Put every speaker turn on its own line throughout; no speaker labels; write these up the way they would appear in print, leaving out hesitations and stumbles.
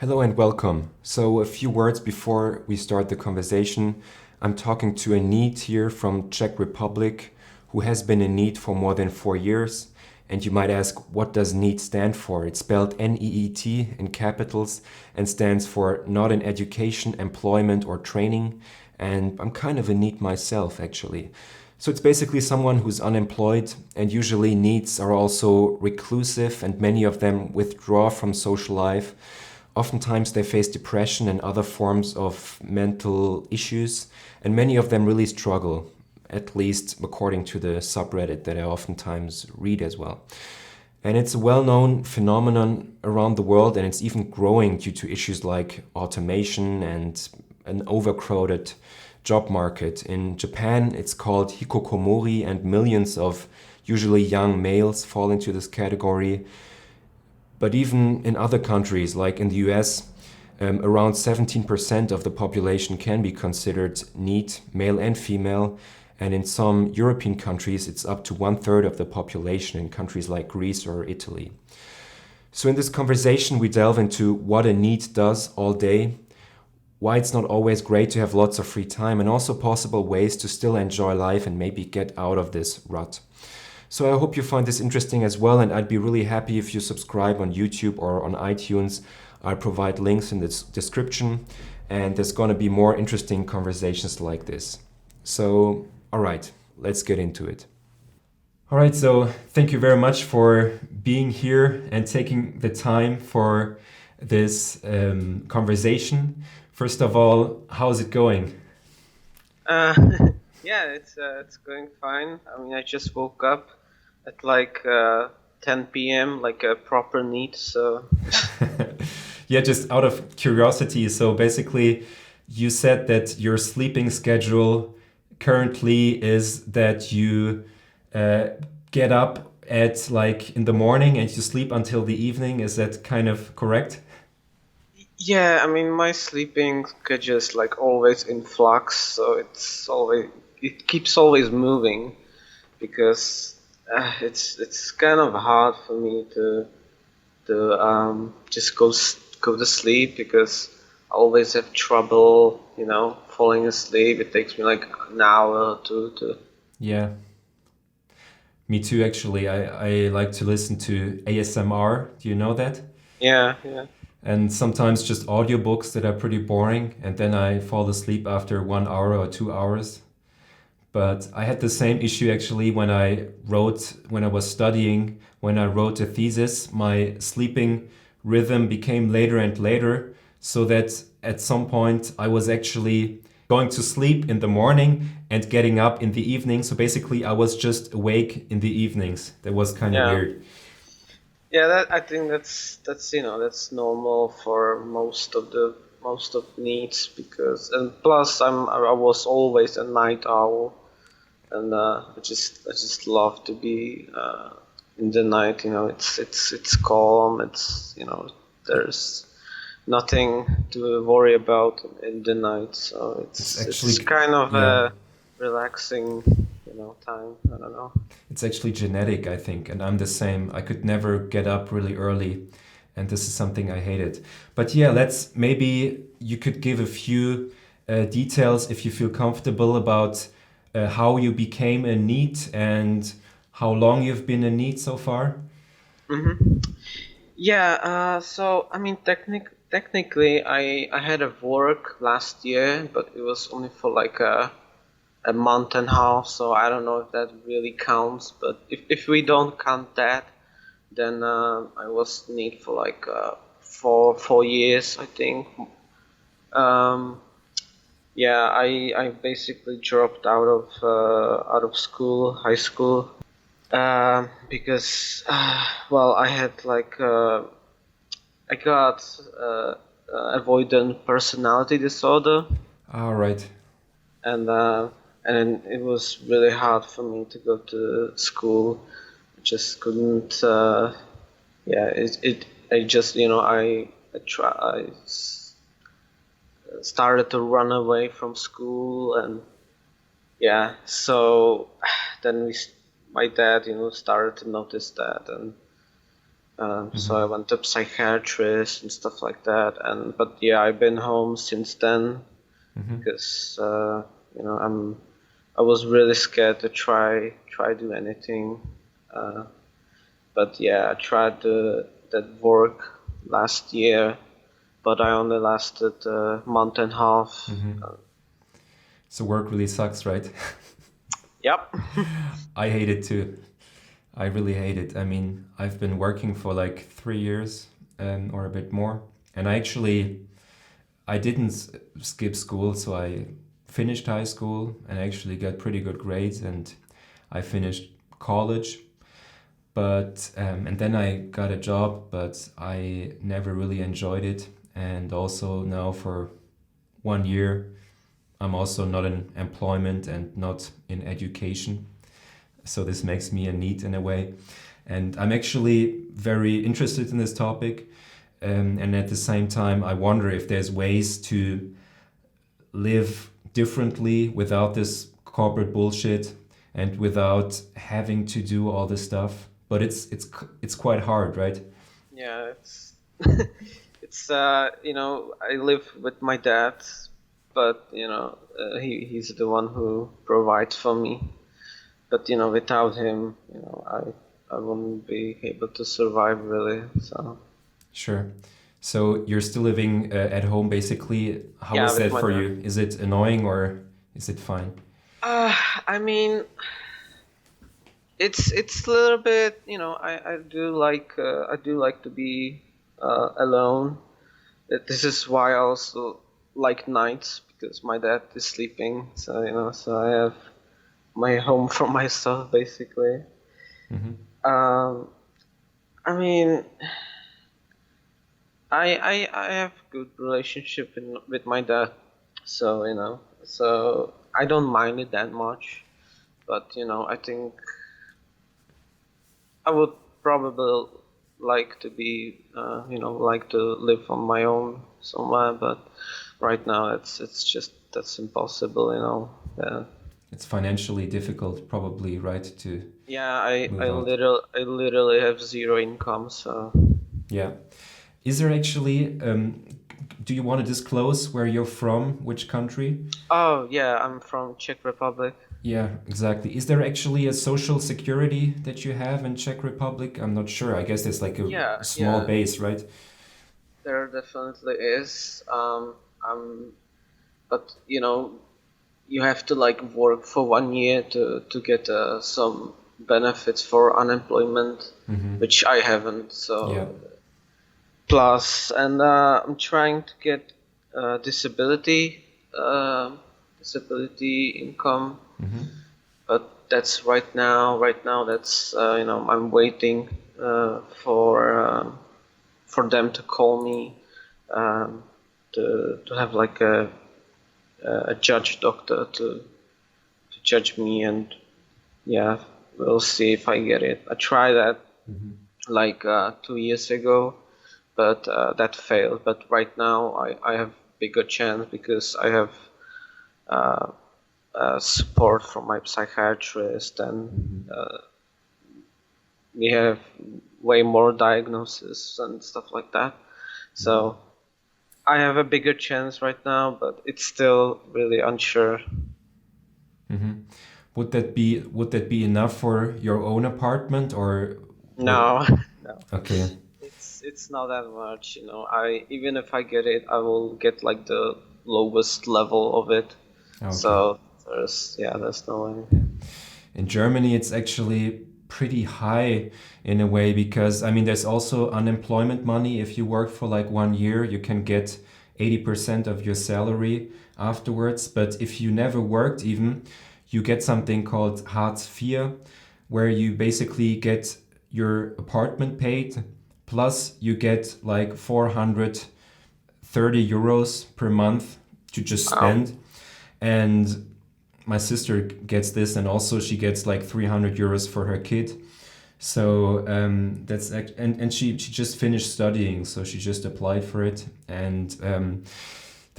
Hello and welcome. So, a few words before we start the conversation. I'm talking to a NEET here from Czech Republic who has been in NEET for more than 4 years. And you might ask, what does NEET stand for? It's spelled NEET in capitals and stands for Not in Education, Employment, or Training. And I'm kind of a NEET myself, actually. So it's basically someone who's unemployed, and usually NEETs are also reclusive, and many of them withdraw from social life. Oftentimes they face depression and other forms of mental issues, and many of them really struggle, at least according to the subreddit that I oftentimes read as well. And it's a well-known phenomenon around the world, and it's even growing due to issues like automation and an overcrowded job market. In Japan, it's called hikokomori, and millions of usually young males fall into this category. But even in other countries, like in the US, around 17% of the population can be considered NEET, male and female. And in some European countries, it's up to 1/3 of the population in countries like Greece or Italy. So in this conversation, we delve into what a NEET does all day, why it's not always great to have lots of free time, and also possible ways to still enjoy life and maybe get out of this rut. So I hope you find this interesting as well, and I'd be really happy if you subscribe on YouTube or on iTunes. I provide links in the description, and there's going to be more interesting conversations like this. So, all right, let's get into it. All right, so thank you very much for being here and taking the time for this conversation. First of all, how's it going?
Uh, yeah, it's going fine. I mean, I just woke up at like 10 p.m. like a proper NEET. So
Yeah, just out of curiosity. So basically, you said that your sleeping schedule currently is that you uh, get up at like in the morning and you sleep until the evening. Is that kind of correct?
yeah, I mean, my sleeping schedule is like always in flux. So it keeps always moving because it's kind of hard for me to just go to sleep because I always have trouble, falling asleep. It takes me like an hour or two to.
Yeah, me too, actually. I like to listen to ASMR. Do you know that?
Yeah, yeah.
And sometimes just audiobooks that are pretty boring, and then I fall asleep after 1 hour or 2 hours. But I had the same issue actually when I was studying, when I wrote a thesis, my sleeping rhythm became later and later, so that at some point I was actually going to sleep in the morning and getting up in the evening. So basically I was just awake in the evenings. That was kind of
Yeah.
weird.
Yeah, that I think that's normal for most of needs because and plus I was always a night owl and I just love to be in the night. It's calm. There's nothing to worry about in the night, so
It's
it's
actually,
kind of
yeah,
a relaxing time. I don't know.
it's actually genetic, I think, and I'm the same. I could never get up really early, and this is something I hated. But yeah, let's maybe you could give a few details if you feel comfortable about how you became a NEET and how long you've been a NEET so far.
hmm Yeah, so I mean, technically, I had a work last year, but it was only for like a month and a half, so I don't know if that really counts. But if we don't count that, then I was NEET for like 4 years, I think. Um, yeah, I basically dropped out of school, high school, because well, I had like I got avoidant personality disorder,
All right.
and and it was really hard for me to go to school. I just couldn't. Yeah, it. I just started to run away from school, and yeah, so then my dad started to notice that, and So I went to psychiatrist and stuff like that. But yeah, I've been home since then because I was really scared to try do anything. Uh, but yeah, I tried that work last year, but I only lasted a month and a half.
So work really sucks, right?
Yep.
I hate it too. I really hate it. I mean, I've been working for like 3 years or a bit more, and I didn't skip school, so I finished high school and actually got pretty good grades, and I finished college. But and then I got a job, but I never really enjoyed it. And also now for 1 year, I'm also not in employment and not in education. So this makes me a NEET in a way. And I'm actually very interested in this topic. And at the same time, I wonder if there's ways to live differently without this corporate bullshit and without having to do all this stuff. But it's quite hard, right?
Yeah, it's it's I live with my dad, but he's the one who provides for me. But without him, I wouldn't be able to survive really. So
Sure. So you're still living at home basically. How
yeah,
is
with
that
my
for
dad.
you? Is it annoying or is it fine?
I mean, it's a little bit. I do like to be alone. This is why I also like nights because my dad is sleeping. So so I have my home for myself basically.
Hmm.
Um, I mean, I have good relationship with my dad, so so I don't mind it that much. But I think I would probably like to be, like to live on my own somewhere. But right now, it's just that's impossible. Yeah,
It's financially difficult, probably, right, to
yeah. I
move out.
literally have zero income, so.
Yeah. Is there actually, do you want to disclose where you're from, which country?
Oh yeah, I'm from Czech Republic.
Yeah, exactly. Is there actually a social security that you have in Czech Republic? I'm not sure. I guess there's like
Yeah,
a small
yeah.
base, right?
There definitely is. But you have to like work for 1 year to get some benefits for unemployment, which I haven't.
Yeah.
So plus, and I'm trying to get disability income, but that's right now. Right now, that's I'm waiting for them to call me to have like a judge doctor to judge me, and yeah, we'll see if I get it. I tried that like 2 years ago, but that failed. But right now I have bigger chance because I have support from my psychiatrist, and we have way more diagnosis and stuff like that. So I have a bigger chance right now, but it's still really unsure.
Would that be enough for your own apartment or would
No, no,
okay.
it's not that much. I even if I get it, I will get like the lowest level of it.
Okay.
So there's no way.
In Germany, it's actually pretty high in a way because I mean, there's also unemployment money. If you work for like 1 year, you can get 80% of your salary afterwards. But if you never worked, even you get something called Hartz IV, where you basically get your apartment paid, plus you get like 430 euros per month to just
Wow.
spend. And my sister gets this, and also she gets like 300 euros for her kid. So and she just finished studying, so she just applied for it, and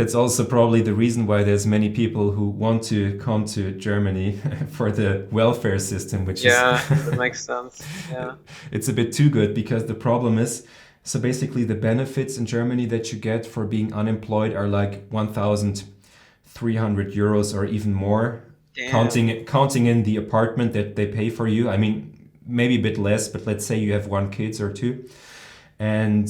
That's also probably the reason why there's many people who want to come to Germany for the welfare system, which is
Yeah, that makes sense. Yeah.
it's a bit too good because the problem is so basically the benefits in Germany that you get for being unemployed are like 1,300 euros or even more,
Damn.
counting in the apartment that they pay for you. I mean, maybe a bit less, but let's say you have one kid or two. And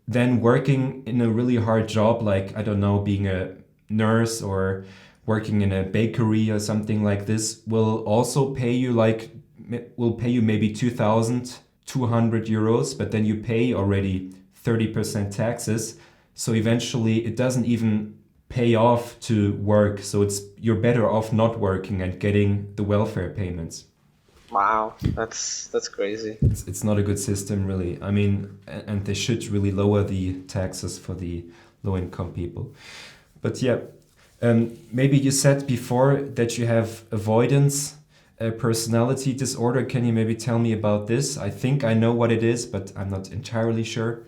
then working in a really hard job, like, I don't know, being a nurse or working in a bakery or something like this, will also pay you will pay you maybe 2,200 euros, but then you pay already 30% taxes. So eventually it doesn't even pay off to work. So you're better off not working and getting the welfare payments.
Wow, that's crazy.
It's not a good system, really. I mean, and they should really lower the taxes for the low income people. But yeah, maybe you said before that you have avoidance personality disorder. Can you maybe tell me about this? I think I know what it is, but I'm not entirely sure.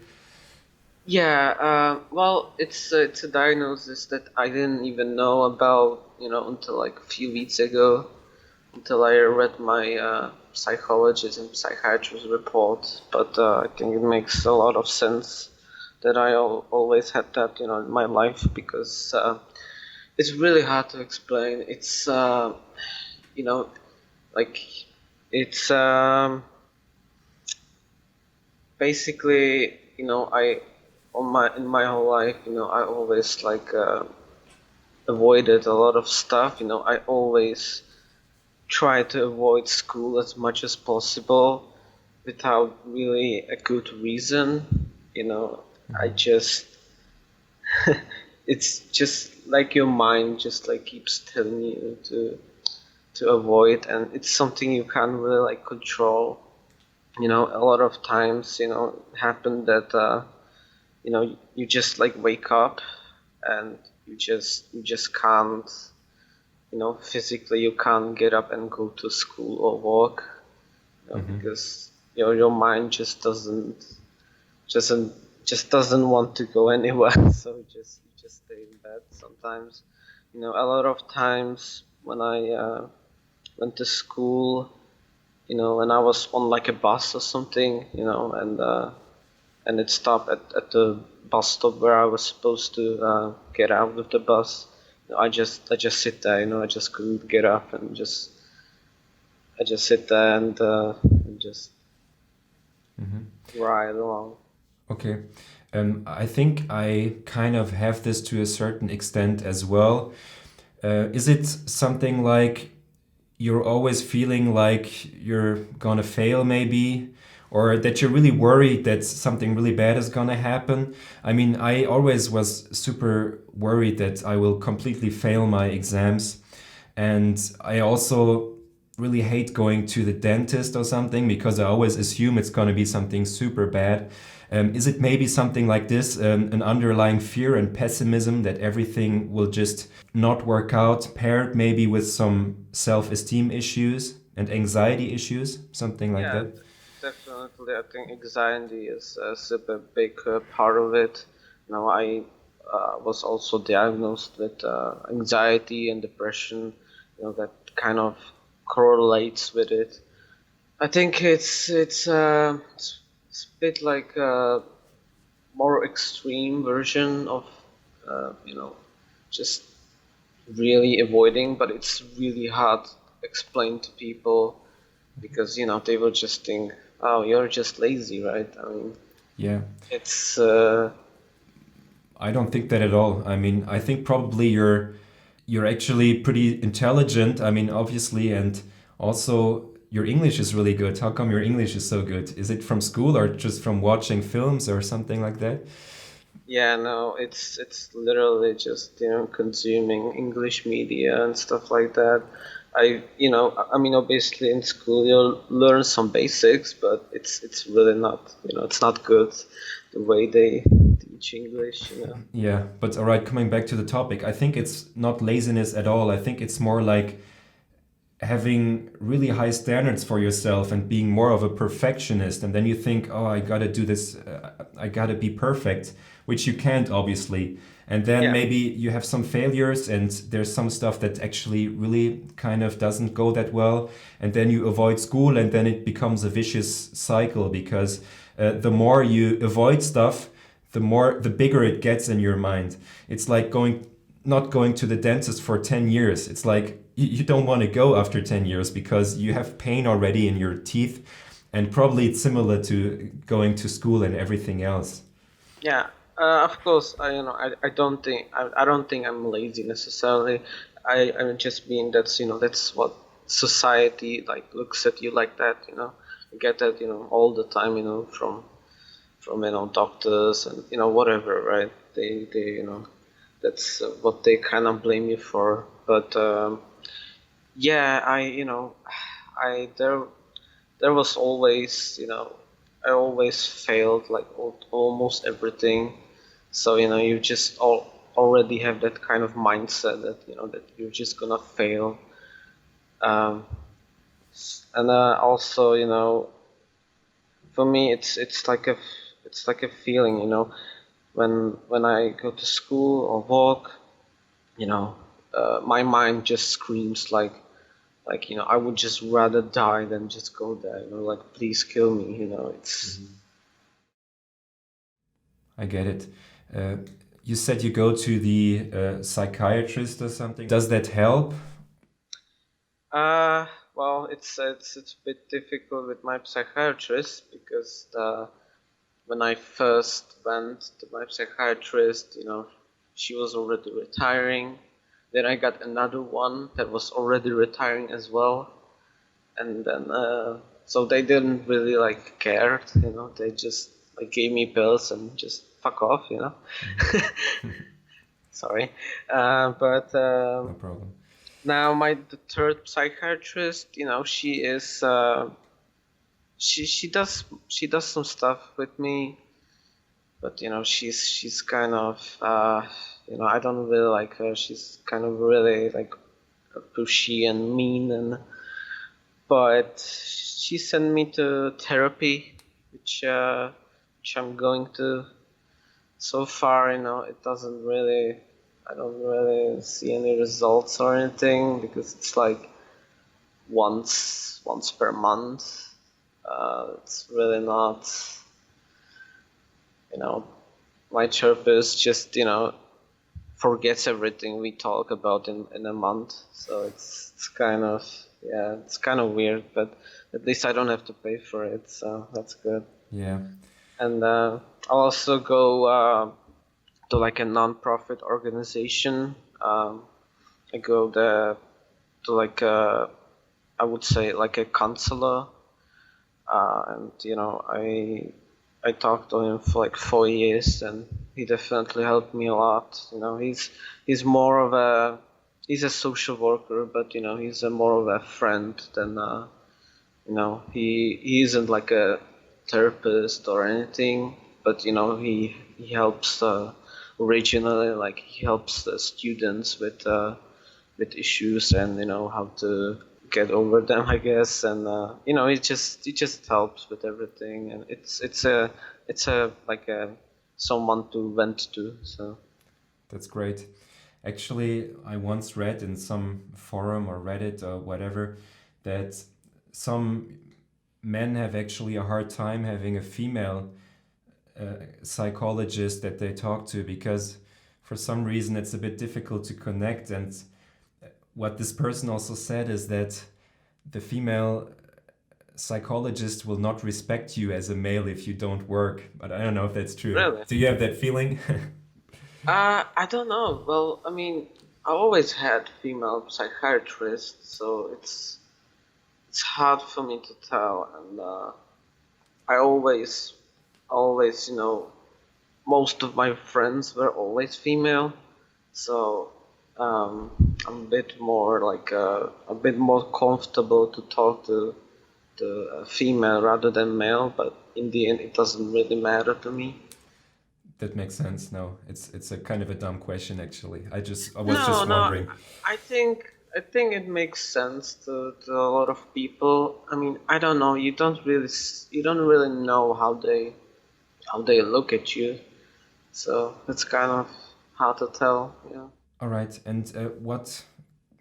Yeah, well, it's a diagnosis that I didn't even know about, until like a few weeks ago, until I read my psychologist and psychiatrist report. But I think it makes a lot of sense that I always had that, in my life because it's really hard to explain. It's you know, like it's basically, I on my in my whole life, I always like avoided a lot of stuff. I always try to avoid school as much as possible without really a good reason. I just it's just like your mind just like keeps telling you to avoid, and it's something you can't really like control. A lot of times, it happened that you just like wake up and you just can't, physically you can't get up and go to school or work, because your mind doesn't just doesn't want to go anywhere. So you just stay in bed sometimes. A lot of times when I went to school, when I was on like a bus or something, and it stopped at the bus stop where I was supposed to get out of the bus. I just sit there, I just couldn't get up, and I just sit there and just ride along.
Okay. I think I kind of have this to a certain extent as well. Is it something like you're always feeling like you're gonna fail, maybe? Or that you're really worried that something really bad is gonna happen? I mean, I always was super worried that I will completely fail my exams. And I also really hate going to the dentist or something because I always assume it's gonna be something super bad. Is it maybe something like this, an underlying fear and pessimism that everything will just not work out, paired maybe with some self-esteem issues and anxiety issues, something like
Yeah,
that?
definitely. I think anxiety is a super big part of it. I was also diagnosed with anxiety and depression. That kind of correlates with it. I think it's a bit like a more extreme version of just really avoiding, but it's really hard to explain to people because they will just think, oh, you're just lazy, right? I mean,
Yeah.
it's
I don't think that at all. I mean, I think probably you're actually pretty intelligent. I mean, obviously, and also your English is really good. How come your English is so good? Is it from school or just from watching films or something like that?
yeah, no, it's literally just consuming English media and stuff like that. I mean, obviously in school you'll learn some basics, but it's really not, it's not good the way they teach English.
Yeah, but all right, coming back to the topic, I think it's not laziness at all. I think it's more like having really high standards for yourself and being more of a perfectionist. And then you think, oh, I gotta do this, I gotta be perfect. which you can't obviously. And then
Yeah.
maybe you have some failures and there's some stuff that actually really kind of doesn't go that well. And then you avoid school and then it becomes a vicious cycle because the more you avoid stuff, the bigger it gets in your mind. It's like not going to the dentist for 10 years. It's like you don't want to go after 10 years because you have pain already in your teeth. And probably it's similar to going to school and everything else.
Yeah, of course. I don't think I'm lazy necessarily. I'm just being that's what society like looks at you like that. You get that all the time. From doctors and whatever, right? They that's what they kind of blame you for. But yeah, I there was always I always failed like almost everything. So you just already have that kind of mindset that that you're just gonna fail. Um, and also for me it's like a feeling when I go to school or work, my mind just screams like I would just rather die than just go there. Like please kill me. It's
I get it. Uh, you said you go to the psychiatrist or something. Does that help?
well, it's a bit difficult with my psychiatrist because when I first went to my psychiatrist, she was already retiring. Then I got another one that was already retiring as well, and then so they didn't really like care. They just like gave me pills and just fuck off. Sorry, but
No problem.
now the third psychiatrist, she is she does some stuff with me, but she's kind of I don't really like her. She's kind of really like pushy and mean, but she sent me to therapy, which I'm going to. So far, it doesn't really. I don't really see any results or anything because it's like once per month. It's really not. You know, my therapist just forgets everything we talk about in a month. So it's kind of it's kind of weird, but at least I don't have to pay for it, so that's good.
Yeah.
And I'll also go to like a non-profit organization. I go there to like I would say like a counselor, and I talked to him for like 4 years, and he definitely helped me a lot. He's more of he's a social worker, but he's a more of a friend than he isn't like a therapist or anything, but he helps regionally, like he helps the students with issues and how to get over them, I guess. And it just helps with everything, and it's a like a someone to vent to. So
That's great. Actually, I once read in some forum or Reddit or whatever that some men have actually a hard time having a female psychologist that they talk to because for some reason it's a bit difficult to connect. And what this person also said is that the female psychologist will not respect you as a male if you don't work. But I don't know if that's true.
really,
Do you have that feeling?
I don't know. Well, I mean, I always had female psychiatrists, so it's hard for me to tell. And I always, most of my friends were always female, so I'm a bit more like a bit more comfortable to talk to a female rather than male. But in the end, it doesn't really matter to me.
That makes sense. No, it's a kind of a dumb question actually. I was
No,
just
no,
wondering.
I think it makes sense to a lot of people. I mean, I don't know. You don't really know how they look at you. So it's kind of hard to tell. Yeah.
All right. And what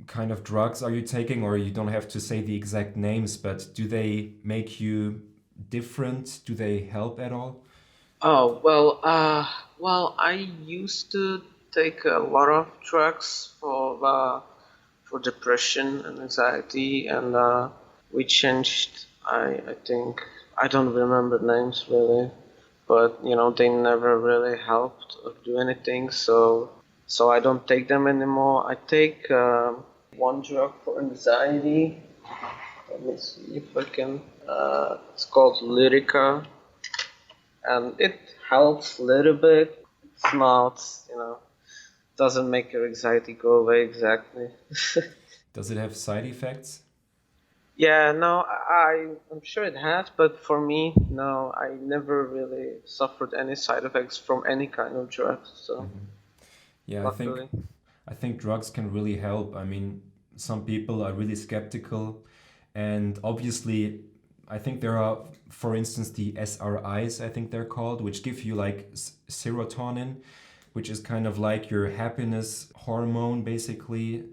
kind of drugs are you taking? Or you don't have to say the exact names, but do they make you different? Do they help at all?
Oh well, I used to take a lot of drugs for depression and anxiety, and we changed. I think I don't remember names really, but they never really helped or do anything. So I don't take them anymore. I take one drug for anxiety. Let me see if I can. It's called Lyrica, and it helps a little bit. It's not, doesn't make your anxiety go away exactly.
Does it have side effects?
Yeah, no, I'm sure it has, but for me, no, I never really suffered any side effects from any kind of drug, so
Yeah,
luckily.
I think drugs can really help. I mean, some people are really skeptical, and obviously, I think there are, for instance, the SRIs, I think they're called, which give you like serotonin, which is kind of like your happiness hormone, basically.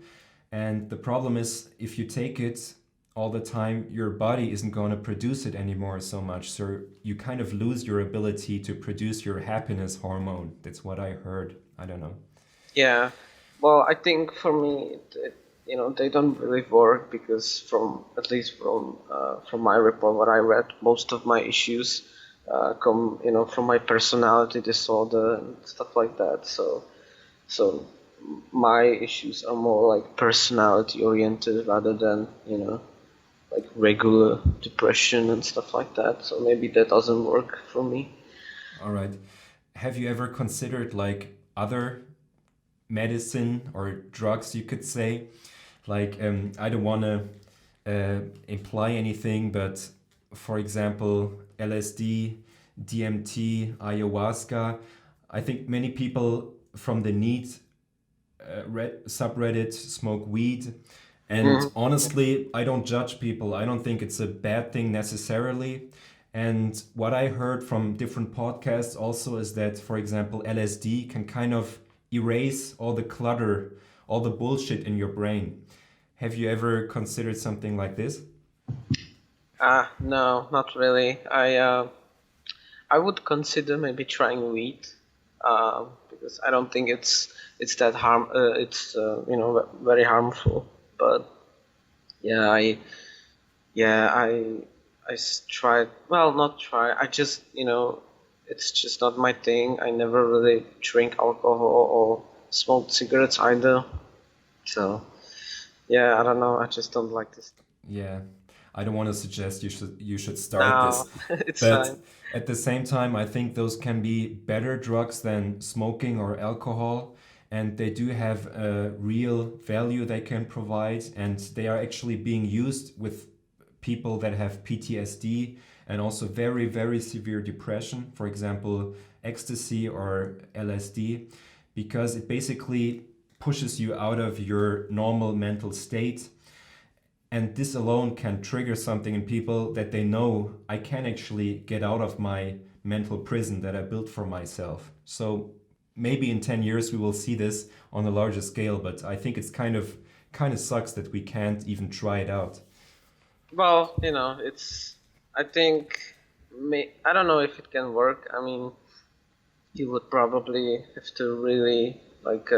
And the problem is, if you take it all the time, your body isn't going to produce it anymore so much. So you kind of lose your ability to produce your happiness hormone. That's what I heard. I don't know.
Yeah, well, I think for me, they don't really work because at least from my report, what I read, most of my issues come, from my personality disorder and stuff like that. So my issues are more like personality oriented rather than, like regular depression and stuff like that. So maybe that doesn't work for me.
All right. Have you ever considered like other medicine or drugs, you could say? Like, I don't want to imply anything, but for example, LSD, DMT, ayahuasca. I think many people from the NEET subreddit smoke weed. And
Mm.
honestly, I don't judge people. I don't think it's a bad thing necessarily. And what I heard from different podcasts also is that, for example, LSD can kind of erase all the clutter, all the bullshit in your brain. Have you ever considered something like this?
No, not really. I would consider maybe trying weed, because I don't think it's that harm. It's very harmful. But yeah, tried. Well, not try. I just it's just not my thing. I never really drink alcohol or smoke cigarettes either. So yeah, I don't know. I just don't like this.
Yeah, I don't want to suggest you should start
No,
this,
it's
but
fine.
at the same time, I think those can be better drugs than smoking or alcohol, and they do have a real value they can provide, and they are actually being used with people that have PTSD and also very, very severe depression, for example, ecstasy or LSD, because it basically pushes you out of your normal mental state. And this alone can trigger something in people that they know I can actually get out of my mental prison that I built for myself. So maybe in 10 years we will see this on a larger scale, but I think it's kind of sucks that we can't even try it out.
Well, it's. I think. I don't know if it can work. I mean, you would probably have to really like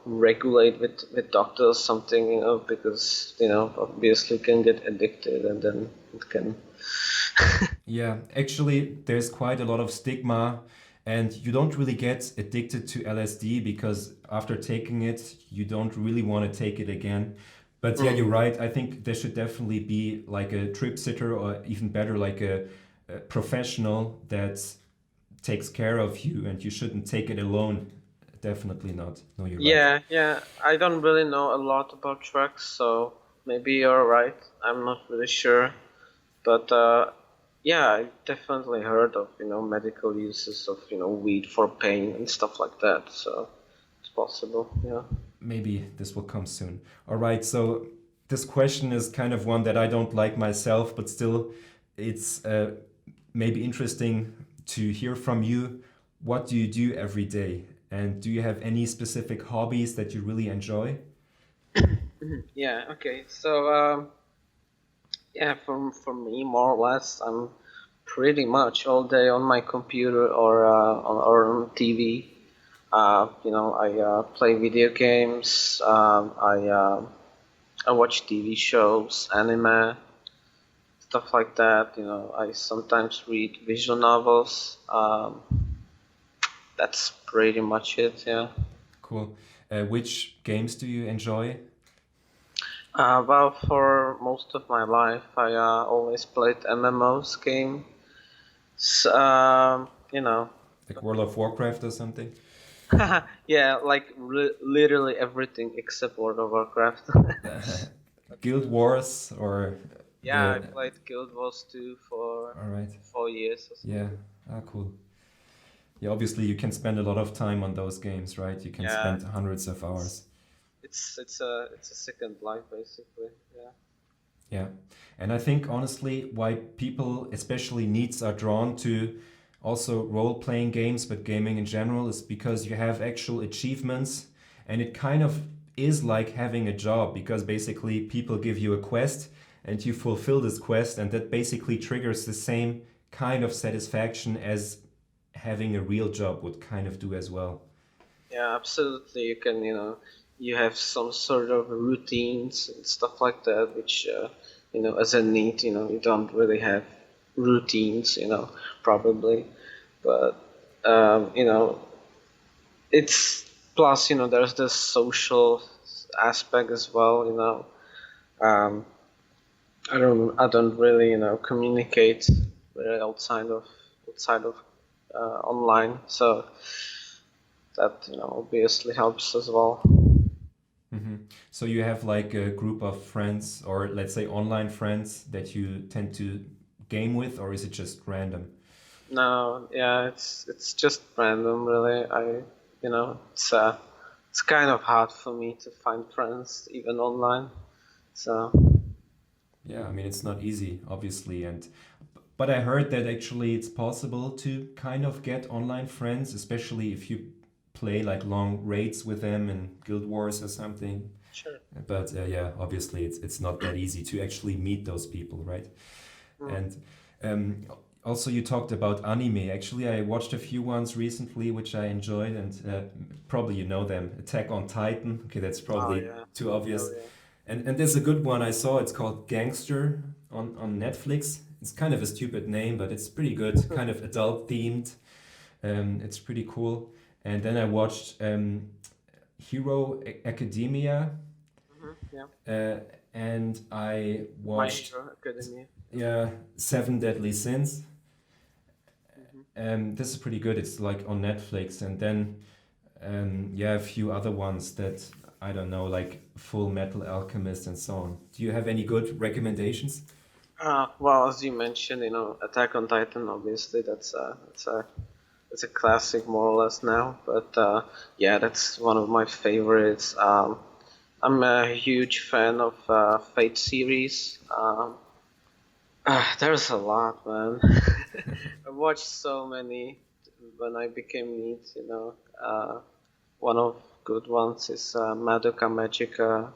regulate with doctors something, because obviously can get addicted and then it can.
Yeah, actually, there's quite a lot of stigma, and you don't really get addicted to LSD because after taking it, you don't really want to take it again. But yeah, you're
Mm.
right. I think there should definitely be like a trip sitter, or even better, like a professional that takes care of you, and you shouldn't take it alone. Definitely not. No, you're right.
Yeah. I don't really know a lot about drugs, so maybe you're right. I'm not really sure, but yeah, I definitely heard of medical uses of weed for pain and stuff like that. So it's possible. Yeah.
Maybe this will come soon. All right, so this question is kind of one that I don't like myself, but still, it's maybe interesting to hear from you. what do you do every day? And do you have any specific hobbies that you really enjoy?
Yeah, okay. So, yeah, for me, more or less, I'm pretty much all day on my computer or on TV. I play video games. I watch TV shows, anime, stuff like that. I sometimes read visual novels. That's pretty much it. Yeah.
Cool. Which games do you enjoy?
Well, for most of my life, I always played MMOs game. So,
Like World of Warcraft or something?
yeah, like literally everything except World of Warcraft.
Guild Wars or
Yeah, I
the.
played Guild Wars 2 for
All right.
4 years or
Yeah.
something.
Ah, cool. Yeah, obviously you can spend a lot of time on those games, right? You can
Yeah,
spend hundreds of
it's
hours.
it's a second life basically. Yeah.
Yeah. And I think honestly, why people, especially NEETs, are drawn to also role-playing games, but gaming in general, is because you have actual achievements, and it kind of is like having a job because basically people give you a quest and you fulfill this quest, and that basically triggers the same kind of satisfaction as having a real job would kind of do as well.
Yeah, absolutely. You have some sort of routines and stuff like that, which, as a NEET, you don't really have routines, probably. But, you know, it's plus, there's this social aspect as well, Um, I don't really, communicate really outside of online, so that, obviously helps as well.
So you have like a group of friends, or let's say online friends, that you tend to game with, or is it just random?
No, yeah, it's just random, really. It's kind of hard for me to find friends even online. So
Yeah, I mean it's not easy, obviously, and but I heard that actually it's possible to kind of get online friends, especially if you play like long raids with them in Guild Wars or something.
sure.
But yeah, obviously it's not that easy to actually meet those people, right?
Mm.
And um, also, you talked about anime. Actually, I watched a few ones recently, which I enjoyed, and probably you know them. Attack on Titan. Okay, that's
Oh
probably
yeah,
too obvious.
hell yeah.
And there's a good one I saw. It's called Gangster on Netflix. It's kind of a stupid name, but it's pretty good. Kind of adult themed. It's pretty cool. And then I watched Hero Academia,
Yeah,
uh, and I
My
watched
Hero Academia.
yeah Seven Deadly Sins.
Hmm.
This is pretty good. It's like on Netflix, and then yeah, a few other ones that I don't know, like Full Metal Alchemist and so on. Do you have any good recommendations?
Well, as you mentioned, Attack on Titan. Obviously, that's a classic more or less now. But yeah, that's one of my favorites. I'm a huge fan of Fate series. There's a lot, man. I watched so many when I became NEET. One of good ones is Madoka Magica.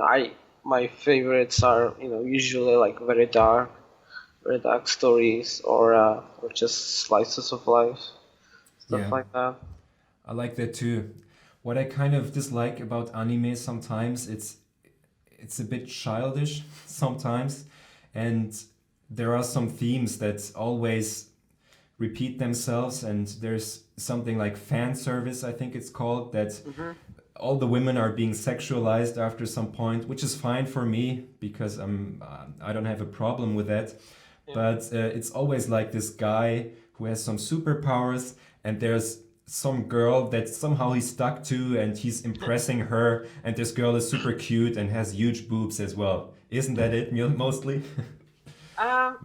I My favorites are usually like very dark stories or just slices of life, stuff
Yeah,
like that.
I like that too. What I kind of dislike about anime sometimes, it's a bit childish sometimes, and there are some themes that always repeat themselves, and there's something like fan service, I think it's called, that
Hmm.
all the women are being sexualized after some point, which is fine for me because I don't have a problem with that.
Yeah.
But it's always like this guy who has some superpowers, and there's some girl that somehow he's stuck to, and he's impressing her, and this girl is super cute and has huge boobs as well. Isn't that it, mostly?
Um,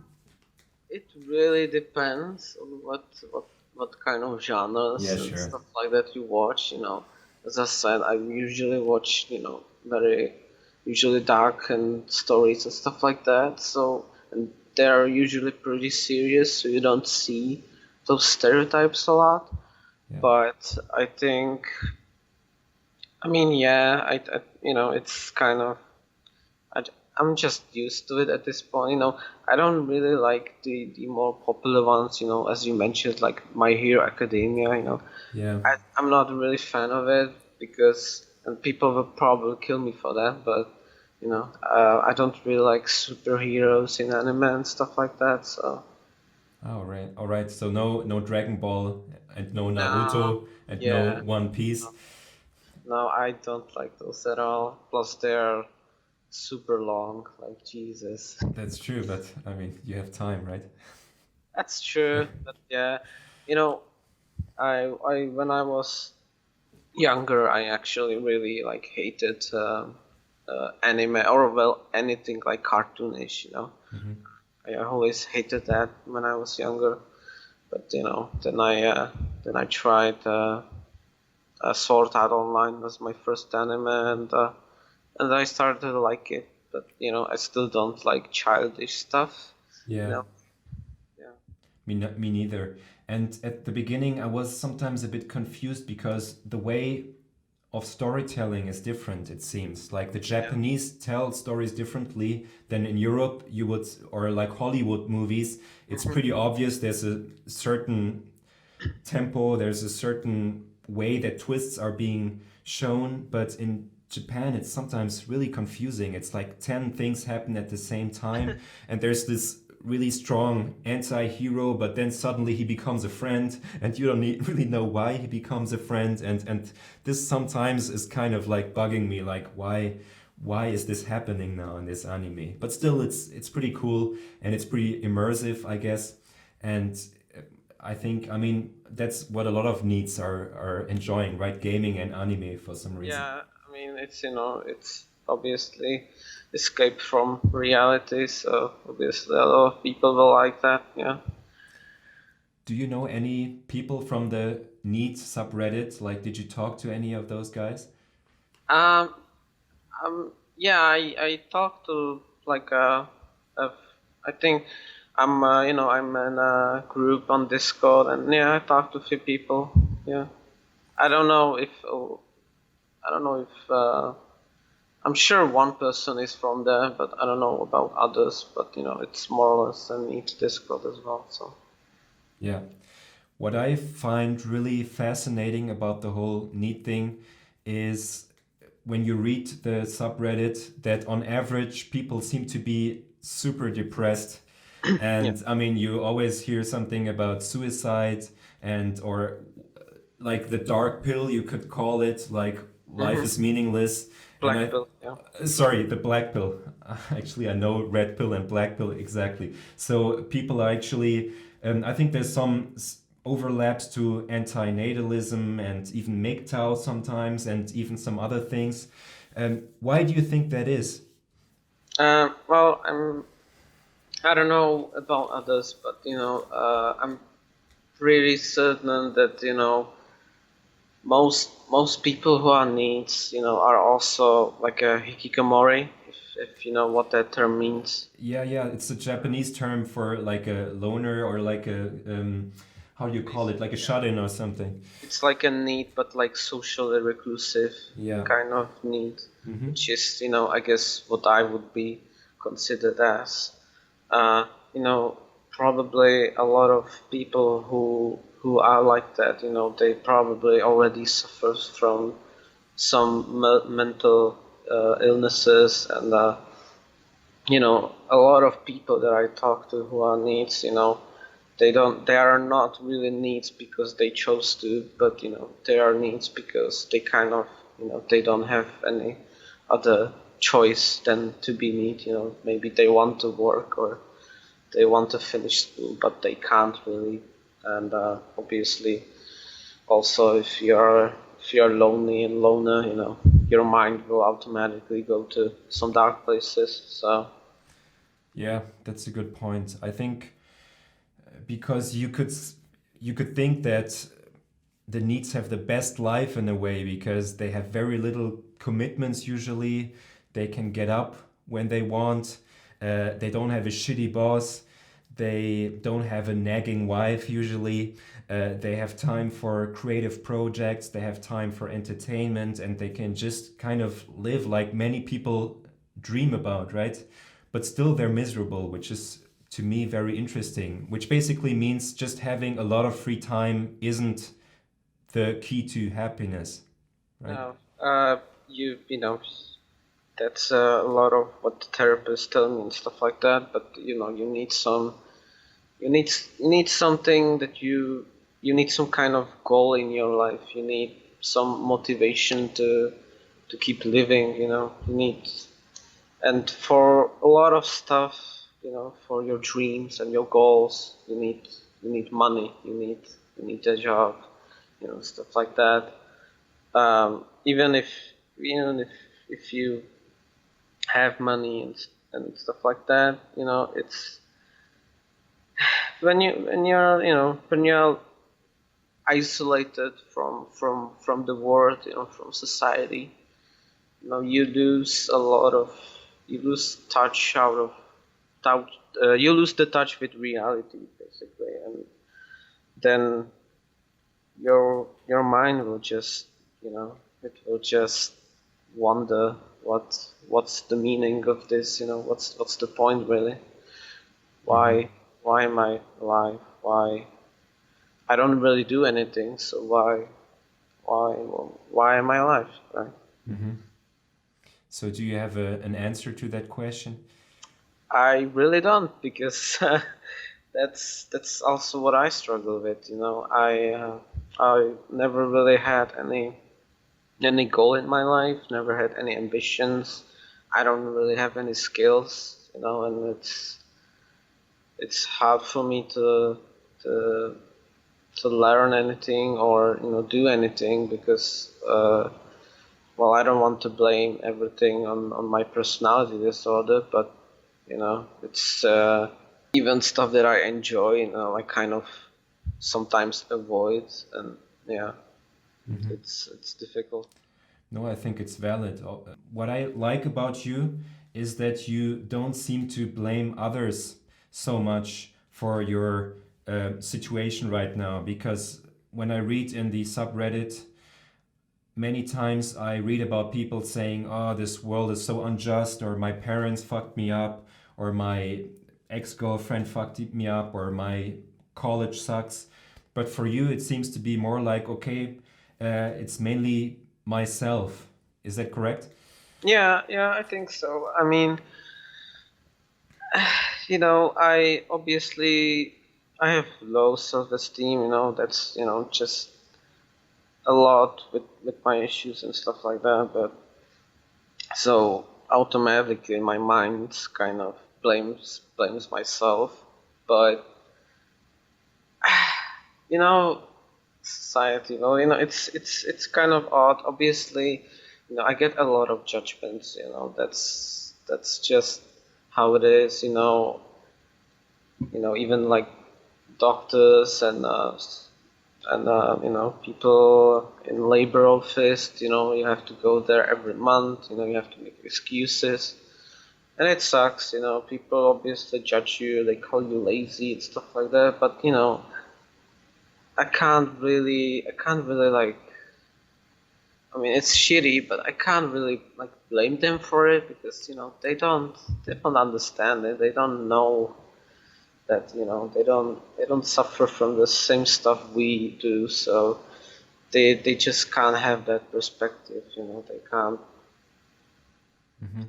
it really depends on what kind of
Yeah,
genres and
sure.
stuff like that you watch. As I said, I usually watch very usually dark and stories and stuff like that. So and they're usually pretty serious, so you don't see those stereotypes a lot.
Yeah.
But I think, I mean, yeah, it's kind of, I, I'm just used to it at this point. I don't really like the more popular ones. As you mentioned, like My Hero Academia.
Yeah.
I'm not really fan of it because, and people will probably kill me for that, but I don't really like superheroes in anime and stuff like that. So
All right. All right. So no Dragon Ball and no
no,
Naruto and no
yeah,
One Piece.
no, I don't like those at all. Plus, they're super long. Like Jesus.
That's true, but I mean, you have time, right?
That's true, but yeah, you know, I when I was younger, I actually really like hated anime or well anything like cartoonish.
Hmm.
I always hated that when I was younger. But then I tried Sword Art Online was my first anime, and I started to like it. But I still don't like childish stuff. You
Yeah.
know, yeah.
Me neither. And at the beginning, I was sometimes a bit confused because the way of storytelling is different, it seems. Like the
Yeah.
Japanese tell stories differently than in Europe, you would, or like Hollywood movies. It's
Hmm.
pretty obvious there's a certain tempo, there's a certain way that twists are being shown, but in Japan it's sometimes really confusing. It's like 10 things happen at the same time, and there's this really strong anti-hero, but then suddenly he becomes a friend and you don't really know why he becomes a friend, and this sometimes is kind of like bugging me, like why is this happening now in this anime? But still it's pretty cool and it's pretty immersive, I guess. And I think, I mean, that's what a lot of needs are enjoying, right? Gaming and anime for some reason.
Yeah, I mean, it's obviously escape from reality, so obviously a lot of people will like that. Yeah.
Do you know any people from the NEET subreddit? Like, did you talk to any of those guys?
Um. Yeah. I talked to like a I think I'm in a group on Discord, and yeah, I talked to a few people. Yeah. I don't know if I don't know if I'm sure one person is from there, but I don't know about others. But it's more or less a neat Discord as well. So.
Yeah. What I find really fascinating about the whole NEET thing is when you read the subreddit that on average people seem to be super depressed.
Yeah.
And I mean, you always hear something about suicide and or like the dark pill, you could call it, like life
Hmm.
is meaningless. And
Black Bill. Yeah.
sorry, the black pill. Actually, I know red pill and black pill exactly. So people are actually, I think there's some overlaps to antinatalism and even MGTOW sometimes, and even some other things. Why do you think that is?
Well, I don't know about others, but I'm pretty certain that most people who are needs, are also like a hikikomori, if you know what that term means.
Yeah, yeah, it's a Japanese term for like a loner or like a how do you call it? Like a shut-in or something.
It's like a need, but like socially reclusive
Yeah.
kind of need,
Mm-hmm.
which is, I guess what I would be considered as. Uh, you know, Probably a lot of people who are like that, they probably already suffer from some mental illnesses, and a lot of people that I talk to who are needs, they are not really needs because they chose to, but they are needs because they kind of, they don't have any other choice than to be need. Maybe they want to work or they want to finish school, but they can't really. And obviously, also if you're lonely and loner, your mind will automatically go to some dark places. So
Yeah, that's a good point. I think because you could think that the needs have the best life in a way because they have very little commitments usually. They can get up when they want. They don't have a shitty boss. They don't have a nagging wife usually. They have time for creative projects, they have time for entertainment, and they can just kind of live like many people dream about, right? But still they're miserable, which is to me very interesting, which basically means just having a lot of free time isn't the key to happiness, right?
No, you know, that's a lot of what the therapists tell me and stuff like that. But you know, you need something that you need some kind of goal in your life. You need some motivation to keep living. You know, you need, and for a lot of stuff, you know, for your dreams and your goals, you need money. You need a job. You know, stuff like that. Even if you have money and stuff like that, you know, it's when you're isolated from the world, you know, from society, you know, you lose touch out of touch, you lose the touch with reality basically, and then your mind will just, you know, it will just wonder what's the meaning of this, you know, what's the point really?
Mm-hmm.
Why am I alive? Why I don't really do anything, so why why am I alive, right?
Mm-hmm. So do you have an answer to that question?
I really don't, because that's also what I struggle with, you know. I never really had any goal in my life, never had any ambitions. I don't really have any skills, you know, and it's hard for me to to learn anything or, you know, do anything, because well, I don't want to blame everything on my personality disorder, but you know, it's even stuff that I enjoy, you know, I kind of sometimes avoid, and yeah,
Mm-hmm.
it's difficult.
No, I think it's valid. What I like about you is that you don't seem to blame others so much for your situation right now. Because when I read in the subreddit, many times I read about people saying, "Oh, this world is so unjust," or "My parents fucked me up," or "My ex-girlfriend fucked me up," or "My college sucks." But for you, it seems to be more like, okay, it's mainly myself. Is that correct?
Yeah, yeah, I think so. I mean, you know, I have low self-esteem, you know, that's, you know, just a lot with my issues and stuff like that, but so automatically my mind kind of blames myself. But you know, society, well, you know, it's kind of odd. Obviously, you know, I get a lot of judgments, you know, that's just how it is, you know, even like doctors and you know, people in labor office, you know, you have to go there every month, you know, you have to make excuses, and it sucks, you know. People obviously judge you, they call you lazy and stuff like that, but you know, I can't really like, I mean, it's shitty, but I can't really like blame them for it, because you know, they don't understand it, they don't know that, you know, they don't suffer from the same stuff we do, so they just can't have that perspective, you know, they can't.
Mm-hmm.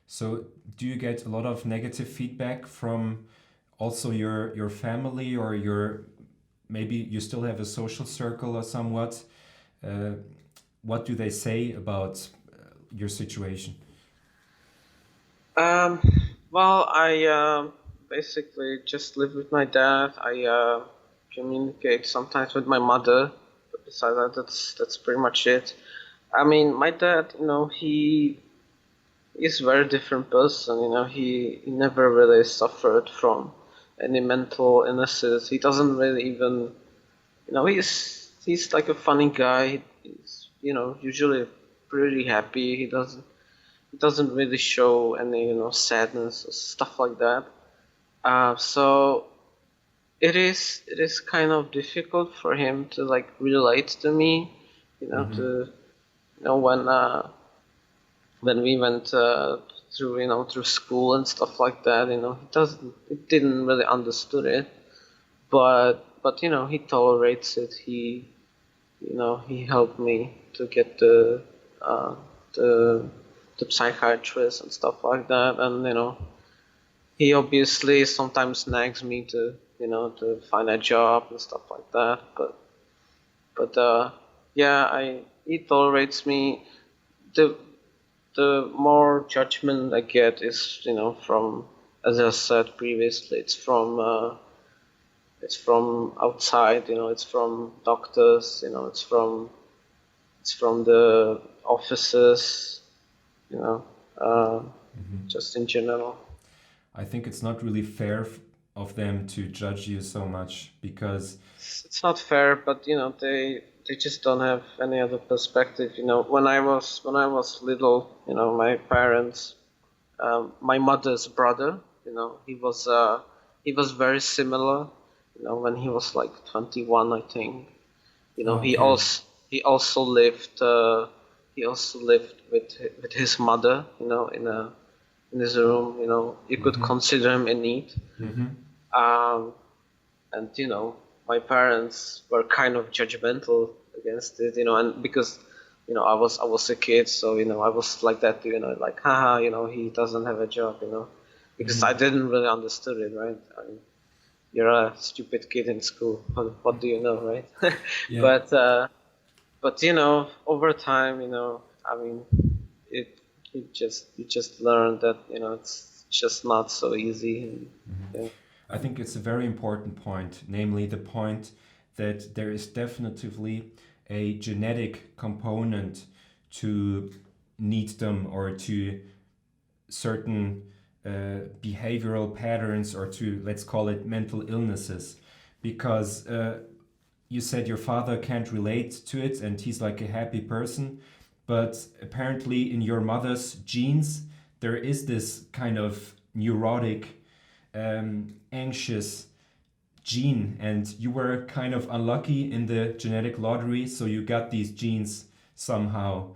So, do you get a lot of negative feedback from also your family, or your maybe you still have a social circle or somewhat? Uh, what do they say about your situation?
Um, well, I basically just live with my dad. I communicate sometimes with my mother, but besides that, that's pretty much it. I mean, my dad, you know, he's a very different person. You know, he never really suffered from any mental illnesses. He doesn't really even, you know, he's like a funny guy. He's, you know, usually pretty happy. He doesn't really show any, you know, sadness or stuff like that. So it is kind of difficult for him to like relate to me, to when we went through through school and stuff like that. He didn't really understood it, but he tolerates it. He helped me to get uh, the the psychiatrist and stuff like that, and he obviously sometimes nags me to find a job and stuff like that. But yeah, I he tolerates me. The the more judgment I get is from, as I said previously, it's from outside. It's from doctors. It's from the offices. You know, uh, just in general.
I think it's not really fair of them to judge you so much because
It's not fair, but they just don't have any other perspective. When I was little, my parents, my mother's brother, he was very similar. When he was like 21, I think. He
okay.
also he also lived with his mother. In his room. You could
Mm-hmm.
consider him a NEET.
Mm-hmm.
Um, and my parents were kind of judgmental against it. And because I was a kid, so I was like that too. Like, haha, he doesn't have a job. Because I
Mm-hmm.
didn't really understood it, right? You're a stupid kid in school. What do you know, right?
Yeah.
but over time, I mean, it you just learn that it's just not so easy. And, yeah.
I think it's a very important point, namely the point that there is definitively a genetic component to NEETdom or to certain behavioral patterns or to, let's call it, mental illnesses. Because you said your father can't relate to it and he's like a happy person, but apparently in your mother's genes, there is this kind of neurotic, anxious gene, and you were kind of unlucky in the genetic lottery, so you got these genes somehow,